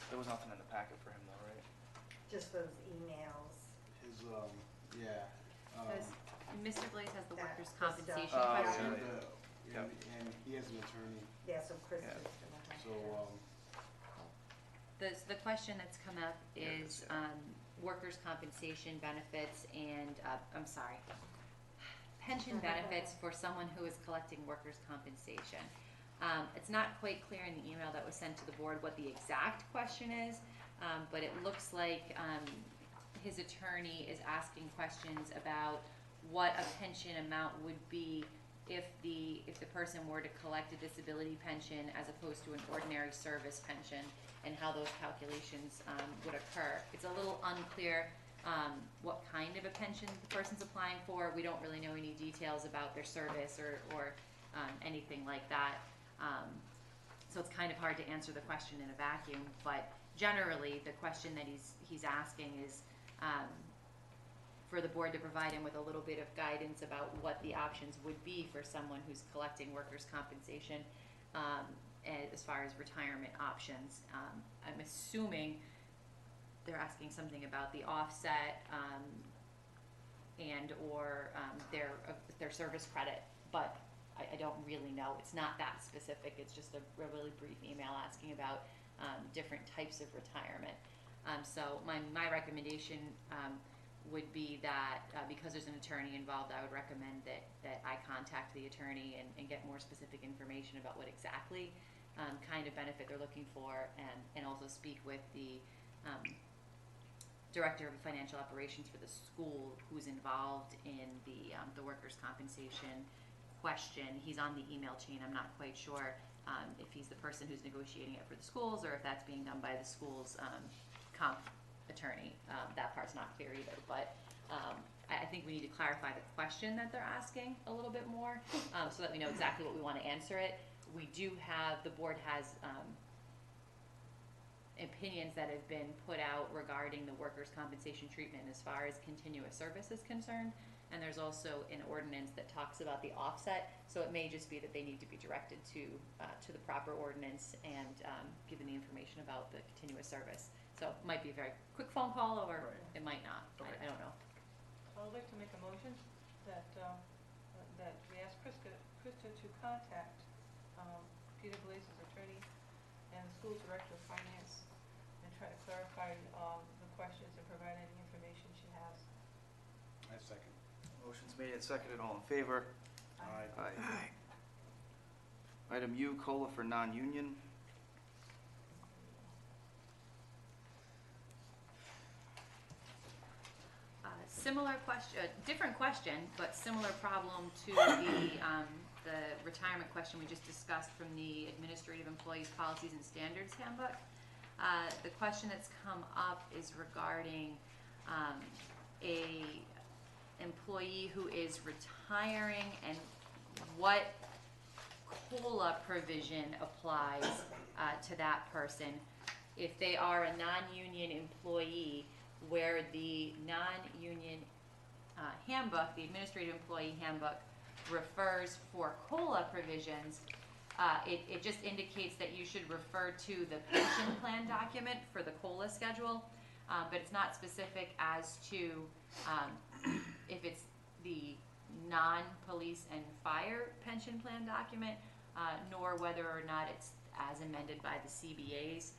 there was nothing in the packet for him though, right? Just those emails. His, yeah. Does Mr. Blaze has the That workers' was compensation done. Oh, question? yeah. And he has an attorney, Yeah, so Chris Yeah. is gonna have so, The question that's come up Yeah, it is is, yeah. workers' compensation benefits and, I'm sorry, pension benefits for someone who is collecting workers' compensation. It's not quite clear in the email that was sent to the board what the exact question is, but it looks like his attorney is asking questions about what a pension amount would be if the person were to collect a disability pension as opposed to an ordinary service pension, and how those calculations would occur. It's a little unclear what kind of a pension the person's applying for. We don't really know any details about their service or anything like that. So it's kind of hard to answer the question in a vacuum, but generally, the question that he's asking is for the board to provide him with a little bit of guidance about what the options would be for someone who's collecting workers' compensation as far as retirement options. I'm assuming they're asking something about the offset and or their service credit, but I don't really know. It's not that specific. It's just a really brief email asking about different types of retirement. So my recommendation would be that because there's an attorney involved, I would recommend that I contact the attorney and get more specific information about what exactly kind of benefit they're looking for, and also speak with the director of financial operations for the school who's involved in the workers' compensation question. He's on the email chain. I'm not quite sure if he's the person who's negotiating it for the schools or if that's being done by the school's comp attorney. That part's not clear either, but I think we need to clarify the question that they're asking a little bit more so that we know exactly what we want to answer it. We do have, the board has opinions that have been put out regarding the workers' compensation treatment as far as continuous service is concerned. And there's also an ordinance that talks about the offset, so it may just be that they need to be directed to the proper ordinance and given the information about the continuous service. So it might be a very quick phone call, or Right. it might not. Okay. I don't know. I would like to make a motion that we ask Krista to contact Peter Blaze's attorney and the school director of finance and try to clarify the questions and provide any information she has. I second. Motion's made and seconded, all in favor? Aye. Aye. Item U, COLA for non-union. Similar question, different question, but similar problem to the retirement question we just discussed from the Administrative Employees Policies and Standards Handbook. The question that's come up is regarding a employee who is retiring and what COLA provision applies to that person if they are a non-union employee, where the non-union handbook, the Administrative Employee Handbook, refers for COLA provisions. It just indicates that you should refer to the pension plan document for the COLA schedule, but it's not specific as to if it's the non-police and fire pension plan document, nor whether or not it's as amended by the CBAs.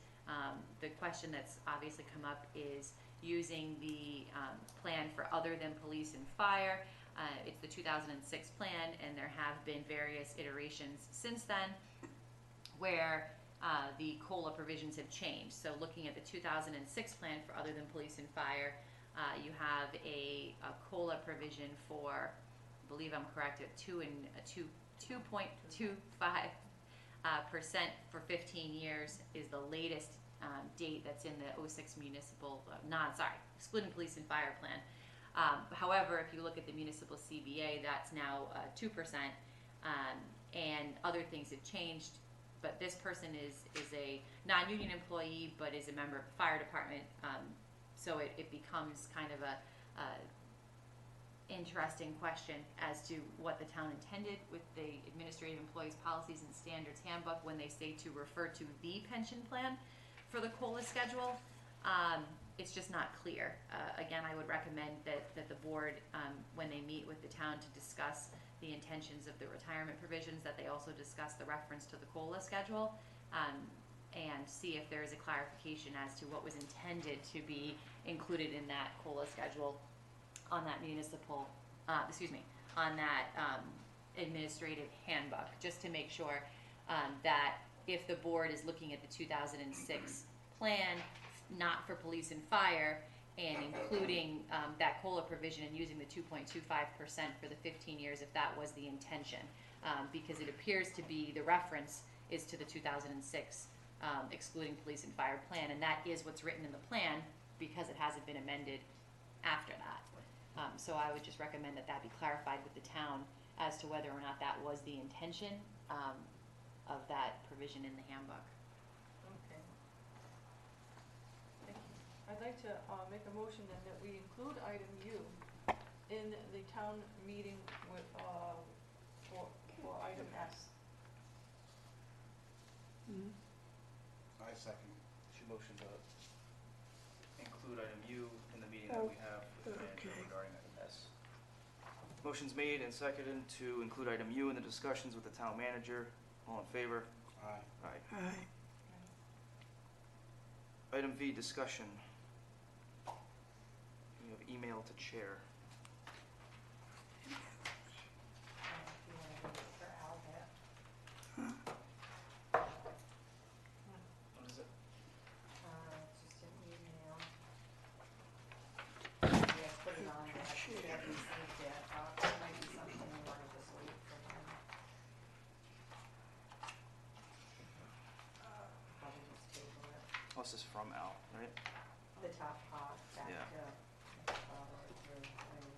The question that's obviously come up is using the plan for other than police and fire. It's the 2006 plan, and there have been various iterations since then where the COLA provisions have changed. So looking at the 2006 plan for other than police and fire, you have a COLA provision for, I believe I'm correct, at 2.25% for 15 years is the latest date that's in the 06 municipal, excluding police and fire plan. However, if you look at the municipal CBA, that's now 2%, and other things have changed. But this person is a non-union employee, but is a member of the fire department, so it becomes kind of a interesting question as to what the town intended with the Administrative Employees Policies and Standards Handbook when they say to refer to the pension plan for the COLA schedule. It's just not clear. Again, I would recommend that the board, when they meet with the town to discuss the intentions of the retirement provisions, that they also discuss the reference to the COLA schedule, and see if there is a clarification as to what was intended to be included in that COLA schedule on that municipal, on that administrative handbook, just to make sure that if the board is looking at the 2006 plan, not for police and fire, and including that COLA provision and using the 2.25% for the 15 years, if that was the intention, because it appears to be the reference is to the 2006 excluding police and fire plan, and that is what's written in the plan because it hasn't been amended after that. So I would just recommend that be clarified with the town as to whether or not that was the intention of that provision in the handbook. Okay. Thank you. I'd like to make a motion then that we include item U in the town meeting with, for item S. I second. Should motion to include item U in the meeting that we have with the manager Okay. regarding item S. Motion's made and seconded to include item U in the discussions with the town manager. All in favor? Aye. Aye. Aye. Item V, discussion. We have email to chair. If you wanna do it for Albert. What is it? It's just an email. You guys put it on there, I think I received it, it might be something you wanna just wait for him. Probably just table it, Oh, this is from Al, right? the top part, back Yeah. to, follow it through, right on the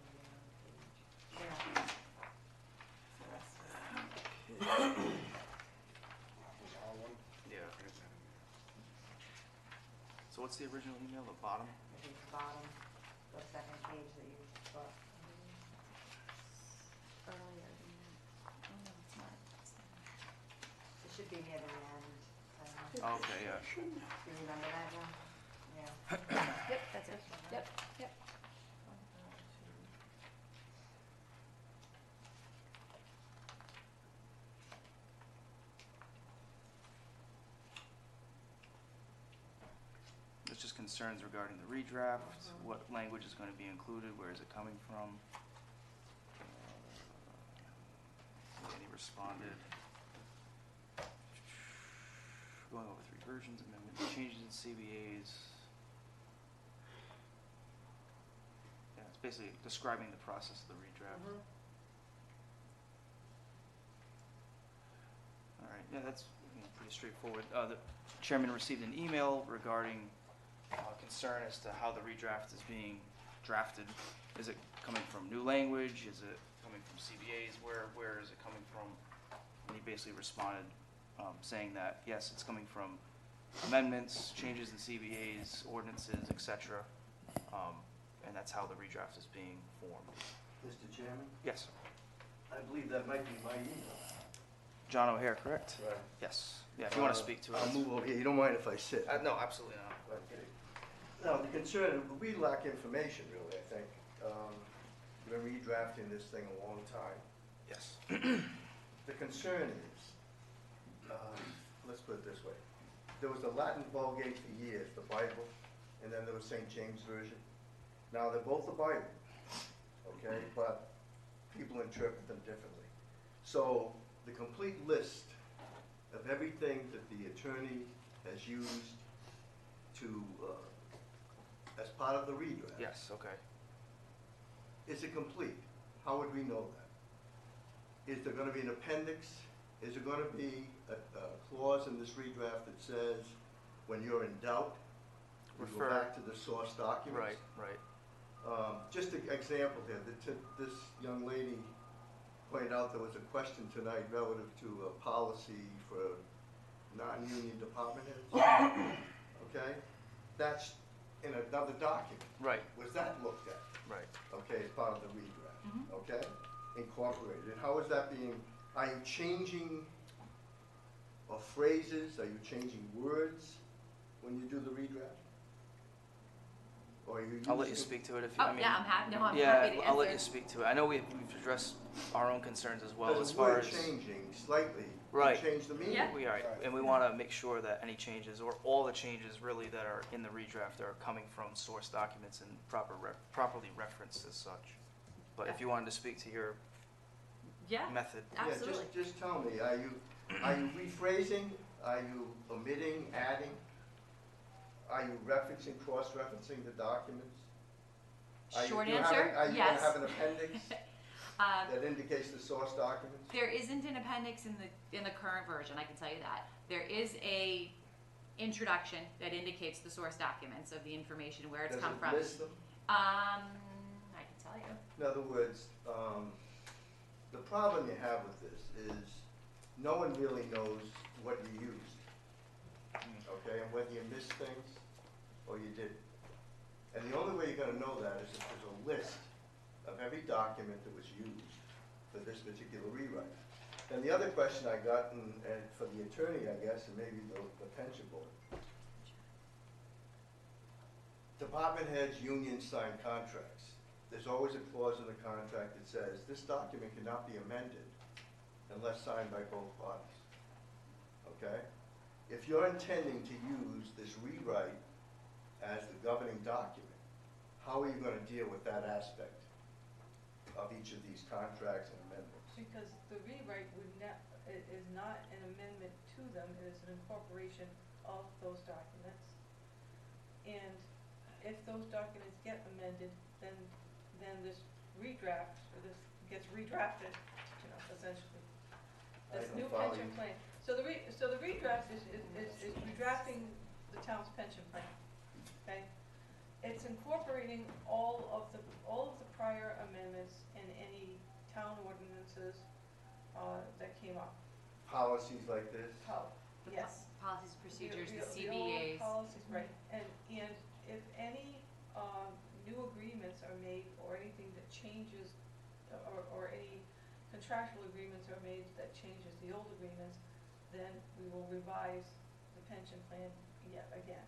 page. Yeah. The rest of it. Was all one? Yeah. Here's that in there. So what's the original email, the bottom? I think the bottom, the second page that you put. Earlier than that. Oh, no, it's not. It should be near the end. I don't know. Okay, yeah. Do you remember that one? Yeah. Yep, that's it. Yep, yep. It's just concerns regarding the redraft, what language is going to be included, where is it coming from? And he responded. Going over 3 versions, amendments, changes in CBAs. Yeah, it's basically describing the process of the redraft. All right, yeah, that's pretty straightforward. The chairman received an email regarding concern as to how the redraft is being drafted. Is it coming from new language? Is it coming from CBAs? Where is it coming from? And he basically responded saying that, yes, it's coming from amendments, changes in CBAs, ordinances, etc. And that's how the redraft is being formed. Mr. Chairman, Yes. I believe that might be my email. John O'Hare, correct? Right. Yes. Yeah, if you want to speak to it. I'll move over here. You don't mind if I sit? No, absolutely not. Okay. Now, the concern, we lack information really, I think. When we redrafting this thing a long time. Yes. The concern is, let's put it this way. There was the Latin Vulgate for years, the Bible, and then there was St. James Version. Now, they're both the Bible, okay, but people interpret them differently. So, the complete list of everything that the attorney has used to, as part of the redraft. Yes, okay. Is it complete? How would we know that? Is there gonna be an appendix? Is there gonna be a clause in this redraft that says, when you're in doubt, you go Refer- back to the source documents? Right. Just an example here, this young lady pointed out there was a question tonight relative to a policy for non-union department heads. Okay? That's in another document. Right, Was that looked at? right. Okay, as part of the redraft, Mhm. okay? Incorporated. And how is that being, are you changing phrases? Are you changing words when you do the redraft? Or are you using? I'll let you speak to it if you, I Oh, mean. yeah, I'm happy to answer. Yeah, I'll let you speak to it. I know we've addressed our own concerns as well Because as the far word as. changing slightly, Right. you change the meaning. Yeah. We are, and we want to make sure that any changes, or all the changes really that are in the redraft are coming from source documents and properly referenced as such. But if you wanted to speak to your Yeah, method. absolutely. Yeah, just tell me, are you rephrasing? Are you omitting, adding? Are you referencing, cross-referencing the documents? Short Are you answer, gonna yes. have an appendix Uh, that indicates the source documents? There isn't an appendix in the current version, I can tell you that. There is a introduction that indicates the source documents of the information, where it's come from. Does it list them? I can tell you. In other words, the problem you have with this is no one really knows what you used, okay, and whether you missed things or you didn't. And the only way you're gonna know that is if there's a list of every document that was used for this particular rewrite. And the other question I got, and for the attorney, I guess, and maybe the pension board. Department heads, unions sign contracts. There's always a clause in the contract that says, this document cannot be amended unless signed by both parties. Okay? If you're intending to use this rewrite as the governing document, how are you gonna deal with that aspect of each of these contracts and amendments? Because the rewrite is not an amendment to them, it is an incorporation of those documents. And if those documents get amended, then this redraft, or this gets redrafted, essentially. I This don't new follow pension you. plan. So the redraft is redrafting the town's pension plan, okay? It's incorporating all of the prior amendments and any town ordinances, that came up. Policies like this? Yes. Policies, procedures, the old CBAs. policies, right, and if any, new agreements are made, or anything that changes, or any contractual agreements are made that changes the old agreements, then we will revise the pension plan yet again.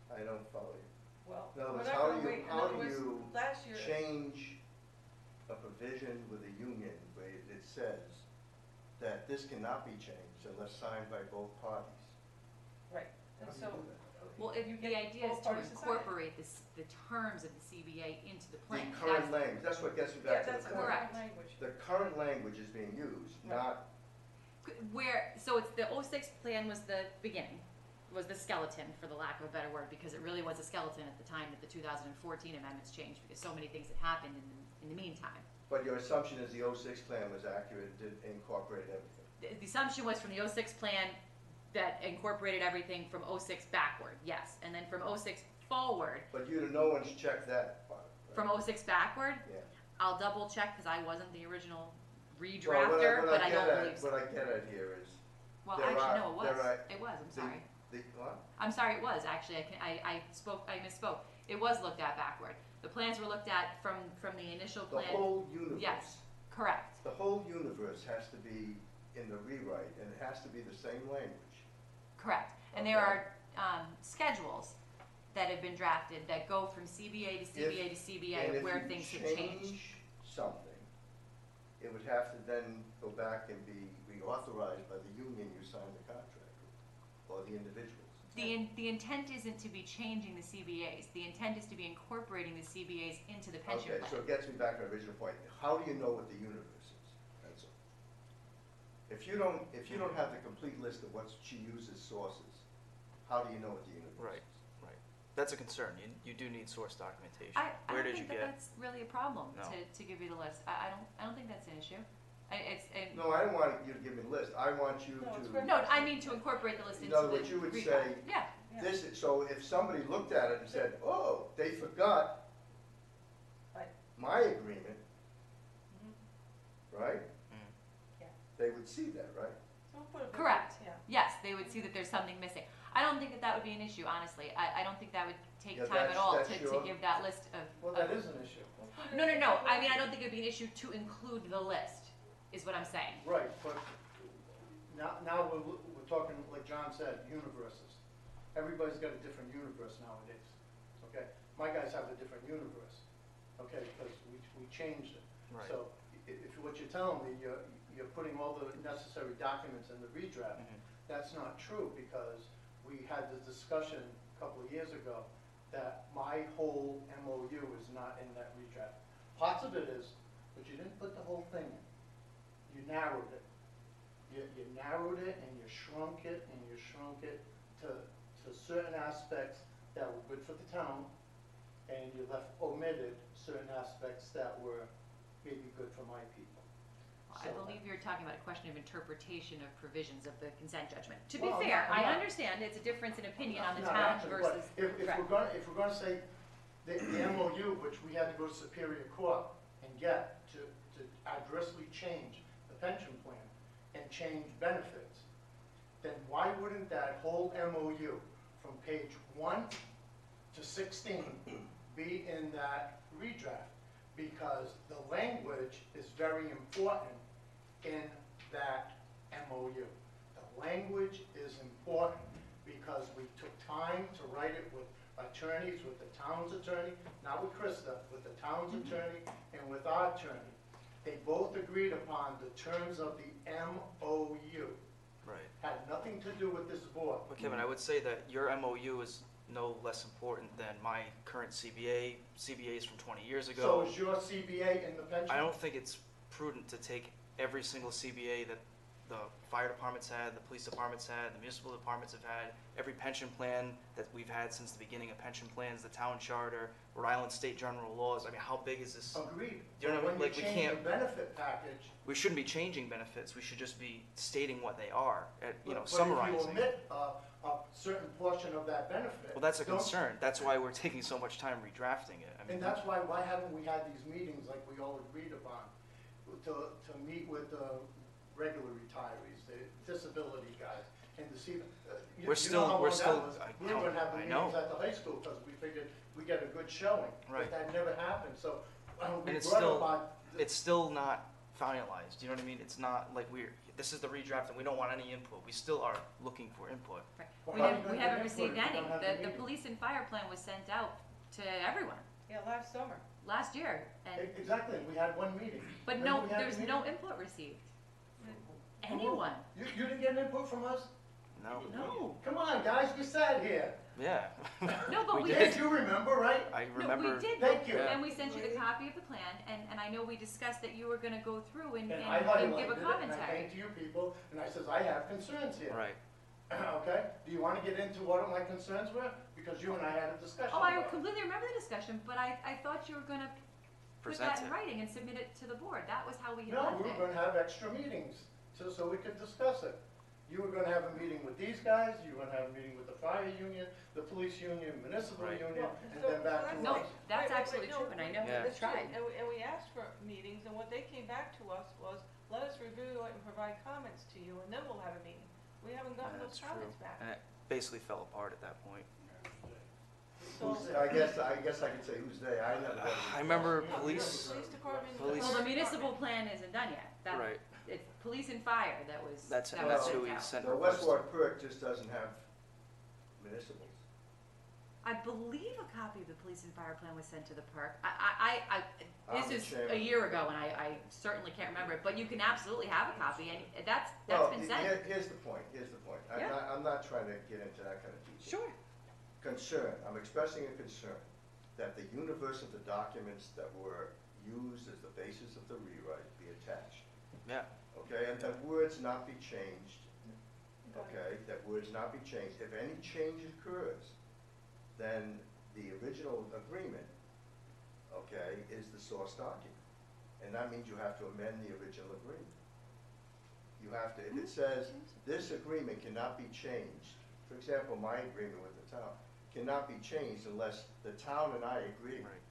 I don't follow you. Well, In other we're words, not how gonna do you- wait, in how other do words, you last year. Change a provision with a union where it says that this cannot be changed unless signed by both parties. Right, How and do so. you do that? Well, you the get idea is both to parties sign it. incorporate the terms of the CBA into the plan. The current language, that's what gets me Yeah, back to that's the the point. Correct. current language. The current language is being used, Right. not, So it's the 06 plan was the beginning, was the skeleton, for the lack of a better word, because it really was a skeleton at the time that the 2014 amendments changed, because so many things had happened in the meantime. but your assumption is the 06 plan was accurate, and did incorporate everything. The assumption was from the 06 plan that incorporated everything from 06 backward, yes, and then from 06 forward, But no one's checked that part. right? from 06 backward, Yeah. I'll double check, because I wasn't the original Well, redrafter, but I don't believe so. What I get at here is, Well, there actually, are- no, there are- it was, I'm sorry. what? I'm sorry, it was, actually, I misspoke. It was looked at backward. The plans were looked at from the initial The plan. whole universe. Yes, correct, The whole universe has to be in the rewrite, and it has to be the same language. correct. And there Okay. are schedules that have been drafted that go from CBA to CBA to CBA And of if where you things have changed. change something, it would have to then go back and be reauthorized by the union you signed the contract with, or the individuals. The intent isn't to be changing the CBAs. The intent is to be incorporating the CBAs into the pension Okay, plan. so it gets me back to my original point. How do you know what the universe is? That's all. If you don't have the complete list of what she uses sources, how do you know what the universe Right. is? That's a concern. You do need source documentation. I Where don't did you think that get? that's really a problem No. to give you the list. I don't think that's an issue. No, I don't want you to give me the list. I want you No, it's to, very- No, I mean to incorporate the list In into the other words, you would recap. say- Yeah, this, so if somebody looked at it and said, oh, they forgot Right. my agreement, right? Mm. Yeah. They would see that, right? So we'll put it. correct. Yeah. Yes, they would see that there's something missing. I don't think that that would be an issue, honestly. I don't think that would take Yeah, time at that's- all that's to your- give that list of. Well, that is an issue. We'll put it No, in- I mean, I don't think it would be an issue to include the list, is what I'm saying. Right, but now we're talking, like John said, universes. Everybody's got a different universe nowadays, okay? My guys have a different universe, okay, because we changed it. Right. So if what you're telling me, you're putting all the necessary documents in the redraft, Mhm. that's not true, because we had the discussion a couple of years ago that my whole MOU is not in that redraft. Parts of it is, but you didn't put the whole thing in. You narrowed it. You narrowed it and you shrunk it and you shrunk it to certain aspects that were good for the town, and you omitted certain aspects that were maybe good for my people. I believe you're talking about a question of interpretation of provisions of the consent judgment. To be Well, I'm fair, not- I'm I not- understand it's a difference in opinion on the Not town actually, but versus. If Correct. we're gonna say the MOU, which we had to go to Superior Court and get to adversely change the pension plan and change benefits, then why wouldn't that whole MOU from page 1 to 16 be in that redraft? Because the language is very important in that MOU. The language is important because we took time to write it with attorneys, with the town's attorney, not with Krista, with the town's attorney and with our attorney. They both agreed upon the terms of the MOU. Right. Had nothing to do with this board. But Kevin, I would say that your MOU is no less important than my current CBA. CBA is from 20 years So ago. is your CBA in the pension? I don't think it's prudent to take every single CBA that the fire departments had, the police departments had, the municipal departments have had, every pension plan that we've had since the beginning of pension plans, the town charter, Rhode Island state general laws. I mean, how big is this? Agreed. You know what I mean? When Like, you we change can't- the benefit package, We shouldn't be changing benefits. We should just be stating what they are, but summarizing. if you omit a certain portion of that benefit. Well, that's a don't- concern. That's why we're taking so much time redrafting it. I mean, And that's why haven't we had these meetings like we all agreed upon? To meet with the regular retirees, the disability guys, and to see, you We're you still- know how we're long that still- was. I We were gonna have the I know. meetings at the high school, because we figured we get a good showing. Right. But that never happened, so we And it's brought still- about. it's still not finalized. You know what I mean? It's not like this is the redraft and we don't want any input. We still are looking for input. Right. Well, We how are you haven't, gonna we get haven't input received if you any. don't have the The meeting? police and fire plan was sent out to everyone Yeah, last summer. last year, and, Exactly, we had one meeting. but Remember no, we had the there's meeting? no input received. From who? Anyone? You didn't get input from us? No. No. Come on, guys, we sat here. Yeah. No, but we did. did. You remember, right? I No, remember. we did. Thank you. And we sent you the copy of the plan, and I know we discussed that you were gonna go through and And I highlighted give a it, and I commentary. came to you people, and I says, I have concerns here. Right. Okay, do you wanna get into what my concerns were? Because you and I had a discussion Oh, I about it. completely remember the discussion, but I thought you were gonna put Present that in it. writing and submit it to the board. That was how we had No, left we were it. gonna have extra meetings, so we could discuss it. You were gonna have a meeting with these guys, you were gonna have a meeting with the fire union, the police union, municipal Right. union, Well, and so- then back so to No, us. that's Wait, absolutely no, true, and I know Yeah. we It's true, tried. and we asked for meetings, and what they came back to us was, let us review it and provide comments to you, and then we'll have a meeting. We haven't gotten That's those true. comments back. And it basically fell apart at that point. So, I guess I could say who's they, I never. I remember Yeah, police. Police department. Police- Well, the fire municipal department. plan isn't done yet. That, Right. it's police and fire that was, That's that and was that's who sent we out. sent The requests West to. Warwick PERC just doesn't have municipals. I believe a copy of the police and fire plan was sent to the PERC. I'm This the is a chairman. year ago, and I certainly can't remember it, but you can absolutely have a copy, and that's Well, been sent. here's the point. Yeah. I'm not trying to get into that kind of detail. Sure. Concern, I'm expressing a concern that the universe of the documents that were used as the basis of the rewrite be attached. Yeah. Okay, and that words not be changed, okay, that words not be changed. If any change occurs, then the original agreement, okay, is the source document. And that means you have to amend the original agreement. You have to, if it says, this agreement cannot be changed, for example, my agreement with the town, cannot be changed unless the town and I agree. Right.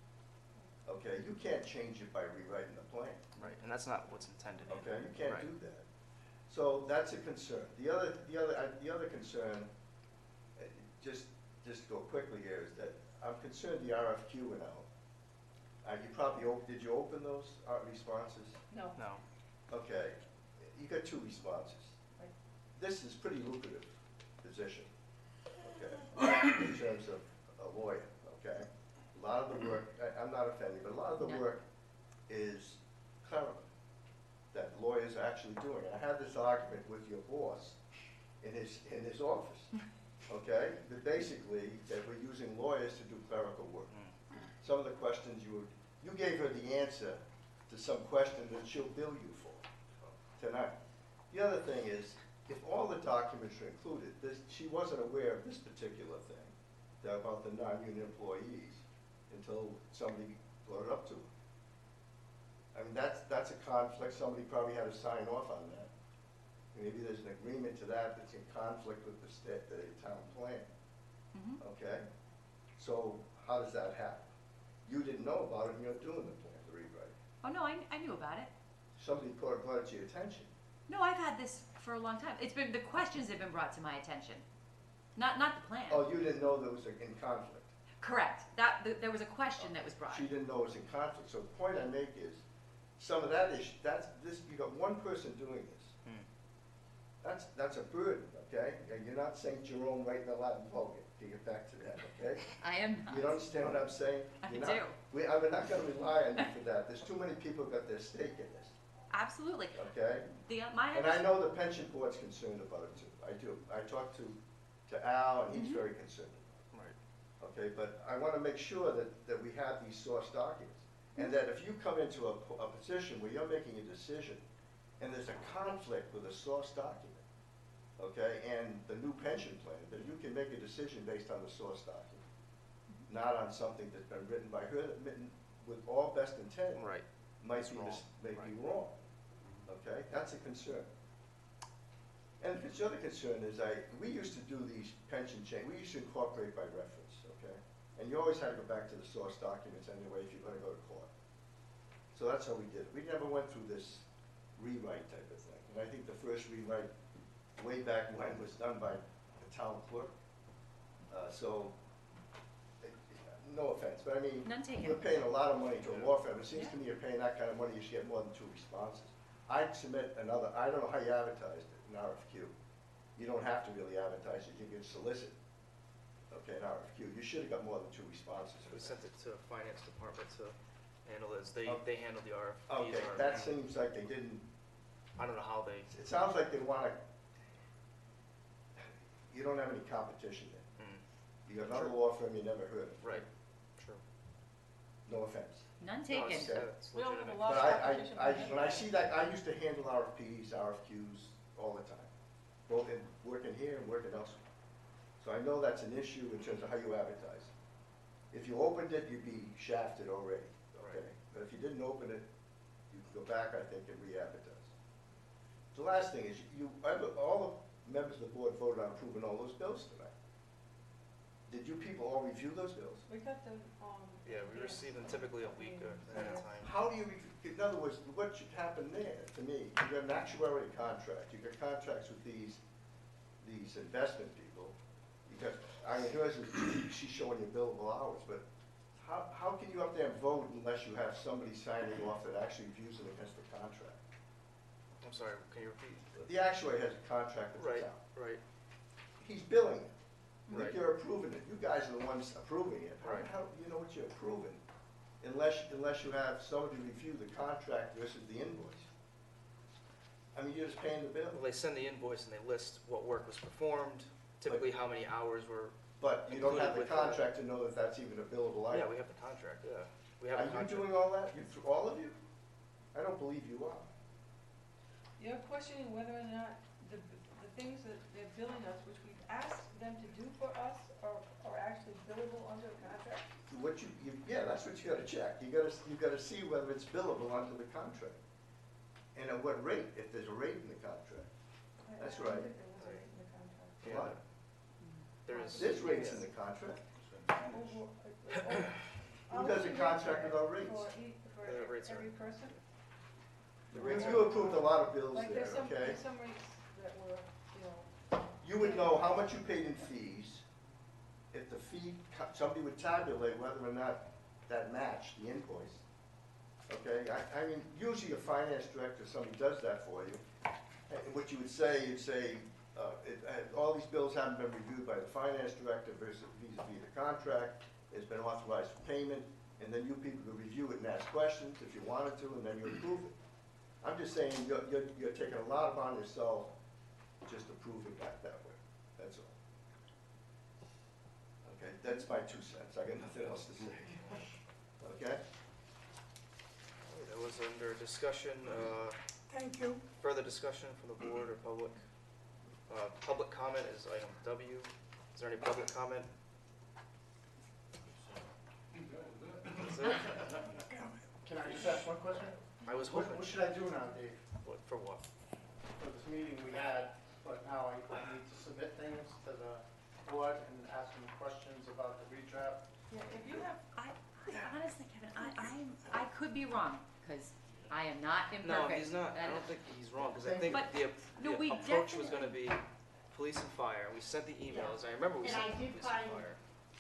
Okay, you can't change it by rewriting the plan. Right, and that's not what's intended either. Okay, you can't Right. do that. So that's a concern. The other concern, just to go quickly here, is that I'm concerned the RFQ went out. You probably, did you open those responses? No. No. Okay, you got 2 responses. Right. This is pretty lucrative position, okay, in terms of a lawyer, okay? A lot of the work, I'm not offending, but a lot of the No. work is clerical, that lawyers are actually doing. I had this argument with your boss in his office, okay? That basically, that we're using lawyers to do clerical work. Some of the questions you gave her the answer to some question that she'll bill you for tonight. The other thing is, if all the documents are included, she wasn't aware of this particular thing, about the non-union employees, until somebody brought it up to her. I mean, that's a conflict, somebody probably had to sign off on that. Maybe there's an agreement to that that's in conflict with the town plan, Mhm. okay? So how does that happen? You didn't know about it and you're doing the plan, the rewrite. Oh, no, I knew about it. Somebody brought it to your attention. No, I've had this for a long time. It's been, the questions have been brought to my attention, not the plan. Oh, you didn't know there was in conflict. Correct. There was a question that was brought. She didn't know it was in conflict. So the point I make is, some of that is, you got one person doing this. That's a burden, okay? And you're not St. Jerome writing the Latin Vulgate, to get back to that, okay? I am not. You don't understand what I'm saying? I You're do. not- we're not gonna rely on you for that. There's too many people got their stake in this, Absolutely. okay? My And I know the pension board's concerned about it too. I do. I talked to Al, and he's Mhm. very concerned. Right. Okay, but I want to make sure that we have these source documents. And that if you come into a position where you're making a decision, and there's a conflict with a source document, okay, and the new pension plan, that you can make a decision based on the source document, not on something that's been written by her, that with all best intent, Right. might It's be, wrong. may be Right. wrong, okay? That's a concern. And the other concern is we used to do these pension change, we used to incorporate by reference, okay? And you always had to go back to the source documents anyway if you're gonna go to court. So that's how we did it. We never went through this rewrite type of thing. And I think the first rewrite, way back when, was done by the town clerk. No offense, but I mean, None taken. we're paying a lot of money to a law firm. It seems to me you're paying that kind of money, you should get more than 2 responses. I'd submit another, I don't know how you advertised it, an RFQ. You don't have to really advertise it, you can solicit, okay, an RFQ. You should have got more than 2 responses. We sent it to finance department to handle this. They handle the RFPs. Okay, or- that seems like they didn't, I don't know how they. it sounds like they wanna, you don't have any competition there. You got another True. law firm you never heard of, Right. True. no offense. None No, taken. it's- it's We don't have a legitimate. lot But of I, competition. when I see that, I used to handle RFPs, RFQs all the time, both in working here and working elsewhere. So I know that's an issue in terms of how you advertise. If you opened it, you'd be shafted already, okay? Right. But if you didn't open it, you can go back, I think, and re-advertise. The last thing is, all the members of the board voted on approving all those bills tonight. Did you people all review those bills? We got the, Yeah, we receive them typically a week at a time. How do you, in other words, what should happen there, to me, you got an actuary contract, you got contracts with these investment people, you got, I mean, hers is, she's showing you billable hours, but how can you up there and vote unless you have somebody signing off that actually views it against the contract? I'm sorry, can you repeat? The actuary has a contract with the Right, town, right. he's billing it, Look, you're approving it. You guys are the ones approving it. Right. How do you know what you're approving? Unless you have somebody review the contract versus the invoice. I mean, you're just paying the bill. Well, they send the invoice and they list what work was performed, typically how many hours were. But you don't have the Included with that. contract to know that that's even a billable Yeah, item. we have the contract, yeah. We have Are a you contract. doing all that? All of you? I don't believe you are. You're questioning whether or not the things that they're billing us, which we've asked them to do for us, are actually billable under a contract? Yeah, that's what you gotta check. You gotta see whether it's billable under the contract. And at what rate, if there's a rate in the contract. That's I don't right. think there was a rate in the contract. Yeah. What? There's Rates in the contract. Who I'll does a look contract at without rates? For The rates are- every person? You approved a lot of bills Like there, okay? there's some rates that were, you know, You would know how much you paid in fees, if the somebody would tabulate whether or not that matched the invoice. Okay, I mean, usually a finance director, somebody does that for you. And what you would say, all these bills haven't been reviewed by the finance director versus vis-a-vis the contract, it's been authorized for payment, and then you people could review it and ask questions if you wanted to, and then you approve it. I'm just saying, you're taking a lot upon yourself just approving that way, that's all. Okay, that's my 2 cents, I got nothing else to say. Okay? That was under discussion, Thank you. further discussion from the board or public. Public comment is item W. Is there any public comment? That's it? Can I just ask one question? I was What hoping, should I do now, Dave? for what? For this meeting we had, but now I need to submit things to the board and ask them questions about the redraft? yeah, if you have, I honestly, Kevin, I could be wrong, because I am not No, imperfect. he's not, I don't think he's wrong, because I think But- the no, we approach was gonna definitely- be police and fire. We sent the emails, I remember we And sent I the did police and find- fire.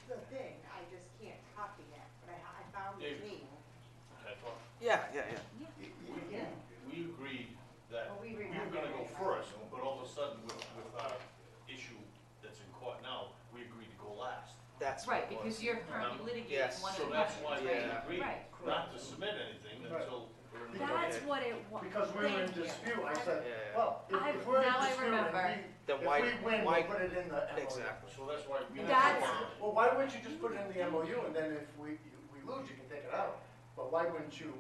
The thing, I just can't copy it, but I found the Dave. name. Yeah, yeah, yeah. Yeah. We agreed that Well, we we were remember gonna go it. first, but all of a sudden with our issue that's in court now, we agreed to go last. That's Right, what it because was. you're currently Yes. litigating one of So the that's questions, why we right? Yeah. agreed Right. not to submit anything Right. until we're in. That's Okay. what it was. Because we were in Thank you. dispute, I said, Yeah, yeah. well, I- if we're in now I dispute remember. and Then if why- we win, why- we'll put it in the MOU. Exactly. So that's why we. That's- Well, why wouldn't you just put it in the MOU, and then if we lose, you can take it out? But why would you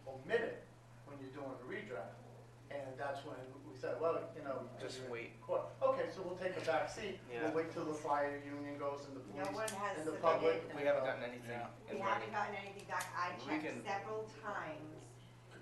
omit it when you're doing the redraft? And that's when we said, well, you know. Just you're in wait. court. Okay, so we'll take a back seat, Yeah. we'll wait till the fire union goes and the No one police has and the public. submitted, We haven't gotten anything we in haven't writing. gotten anything back. I We checked can- several times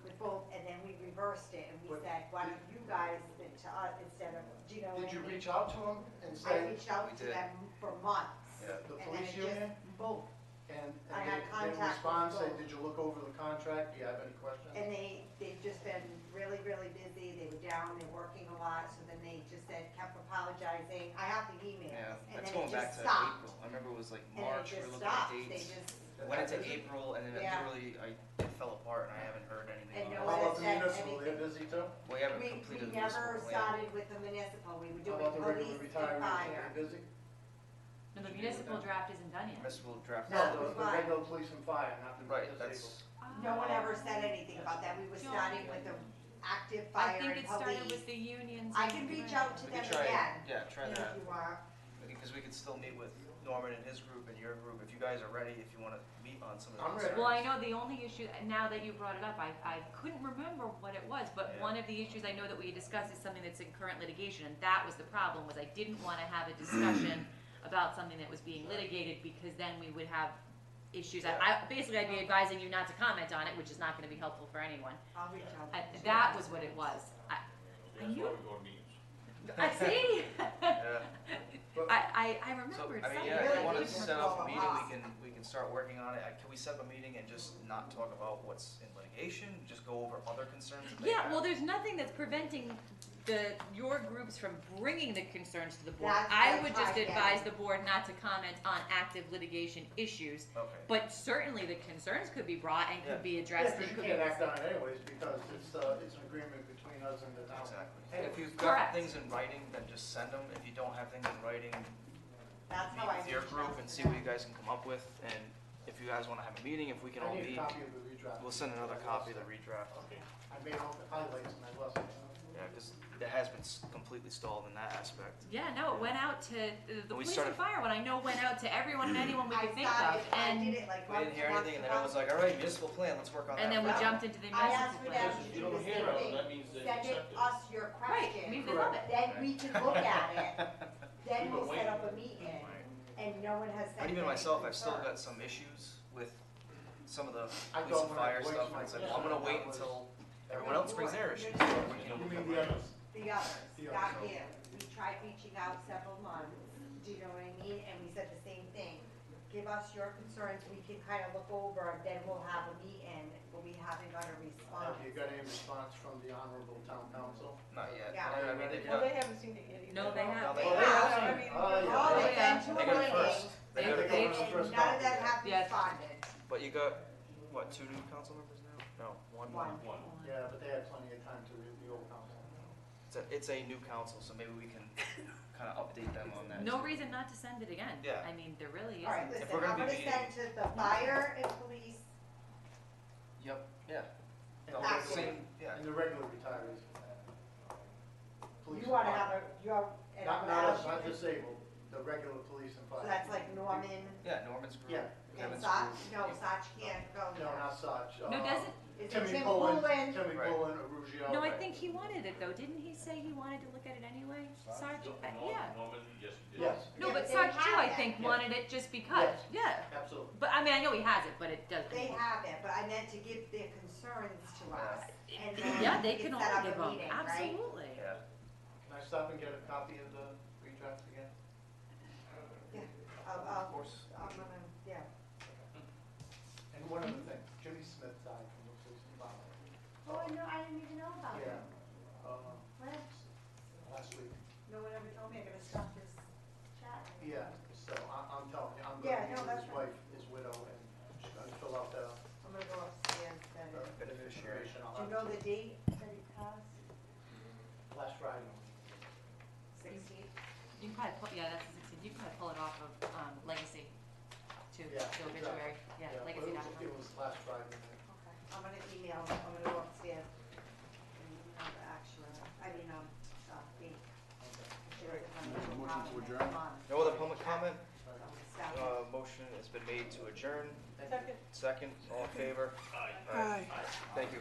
with both, and then we reversed it, and we But- said, why don't you guys submit to us instead of, do you know what I Did you mean? reach out to them and I say, reached out We to did. them for months. Yeah. the and then police it just- union? Both, And I they had didn't contact respond, with say, both. did you look over the contract, do you have any questions? and they've just been really, really busy, they were down, they're working a lot, so then they just said, kept apologizing, I have the emails, Yeah, and that's then going it back just to stopped. April. I remember it was like And it March, we were just looking at stopped, they dates. just, Went into April, and then Yeah. literally, it fell apart, and I haven't heard anything And on no it. one How about the said municipal, they're anything. busy too? We haven't we completed the never municipal plan. started with the municipal, we were How doing about the regular police and retirees, fire. are they busy? No, the municipal draft isn't done yet. Municipal draft. No, No, the fire. regular police and fire, not the Right, disabled. that's, No one ever said anything about that, we were starting with the active fire I think and it started with police. the unions. I and- can reach out to we them could try, again, yeah, try if that. you want. Because we could still meet with Norman and his group and your group, if you guys are ready, if you wanna meet on some of the I'm concerns. ready. Well, I know the only issue, now that you brought it up, I couldn't remember what it was, but Yeah. one of the issues I know that we discussed is something that's in current litigation, and that was the problem, was I didn't wanna have a discussion about something that was being litigated, because then we would have issues. Basically, I'd be advising you not to comment on it, which is not gonna be helpful for anyone. I'll reach out. to That them. was what it was. That's why we go to meetings. I see. Yeah. I So, remembered I mean, something. yeah, if really you wanna good set up a for meeting, us. we can start working on it. Can we set up a meeting and just not talk about what's in litigation, just go over other concerns that they Yeah, have? well, there's nothing that's preventing your groups from bringing the concerns to the board. That's I what would I just tried advise getting. the board not to comment on active litigation issues, Okay. but certainly the concerns could be brought and Yeah. could be Yeah, addressed. because and you could can't be- act on it anyways, because it's an agreement between us and the town. Exactly. Anyway. If you've got Correct. things in writing, then just send them. If you don't have things in writing, That's meet how I with your reached group out and to see what them. you guys can come up with, and if you guys wanna have a meeting, if we can all I need meet, a copy of the redraft. we'll send another copy of the redraft. Okay. I made all the highlights and I lost it. Yeah, cause it has been completely stalled in that aspect. Yeah, no, it went out to, the we police started- and fire, when I know went out to everyone and anyone we I could think of, started, I did and, it like We once, didn't hear once, anything, and then everyone's like, all right, municipal plan, let's work on that. and then we Well, jumped into the I asked municipal for plan. them Because to if do you the don't hear same it, thing. that means they Send it accept it. us your Right, question. we love it. Then we can look at it, then We've we'll been set up a waiting. meeting, and no one has But sent even any myself, I've still got concerns. some issues with some of the I police don't and when I fire voiced stuff, my and it's like, concern, I'm gonna wait that was- until everyone else brings their issues. No, so we You can- mean the others? The others, The not others. you. We tried reaching out several months, do you know what I mean? And we said the same thing. Give us your concerns, we can kind of look over, then we'll have a meeting, but we haven't got a response. Have you got any response from the honorable town council? Not yet. Yeah. I mean, they've Well, got, they haven't seen it yet either. No, they No, have. they have. I mean, Oh, yeah. Oh, they've been to they a got it meeting, first. They got it They- first. and First none of them copy. have Yes. responded. But you got, what, 2 new council members now? No, one. One. One. Yeah, but they had plenty of time to read the old council. It's a new council, so maybe we can kind of update them on that. No too. reason not to send it again. Yeah. I mean, there really All right, isn't. listen, we're gonna I'm be gonna send to the fire and police, Yep, yeah. And No, the Active. same, yeah. And the regular retirees. Police you wanna and have fire. and I'm Not gonna us, ask not you, disabled, the regular police and so fire. that's like Norman Yeah, Norman's group. Yeah. and Kevin's Sach, group. no, Sach can't go No, there. not such. No, doesn't, Is it Timmy Tim Pullen, Poulin? Timmy Right. Pullen, Ruggiero. no, I think he wanted it though, didn't he say he wanted to look at it anyway? Sarge, yeah. Norman, yes, he did. Yes, No, Yeah, but but they Sarge too, I have it. think, Yeah. wanted it just because, yeah. absolutely. But I mean, I know he has it, but it doesn't. They have it, but I meant to give their concerns to us, and then Yeah, they we can all set up give a them, meeting, right? absolutely. Yeah. Can I stop and get a copy of the redraft again? Yeah, Of course. I'm gonna, yeah. And one other thing, Jimmy Smith died from the police and fire. Oh, no, I didn't even know about Yeah, it. What? last week. No one ever told me, I gotta stop this chat. Yeah, so I'm telling you, I'm Yeah, gonna no, meet with that's his fine. wife, his widow, and she's gonna fill out the I'm gonna go upstairs then. Beneficiary. information. Do you know the date that he passed? Last Friday. 16th? You can probably pull, yeah, that's, you can probably pull it off of, Legacy too, Yeah, the obituary, yeah, but Legacy. it was last Friday. Okay, I'm gonna email, I'm gonna go upstairs and email the actual, date. Okay. She doesn't have Make a no motion to problem adjourn? next month. No other public comment? So we'll stop. Motion has been made to adjourn. Second. Second, all in favor? Aye. Thank you.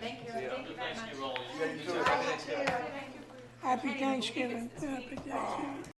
Thank you, See ya. thank you very much. Thanksgiving all you. You too. Bye, Happy Thanksgiving. too. Thank you for Happy attending the Thanksgiving, meetings this happy week. Thanksgiving.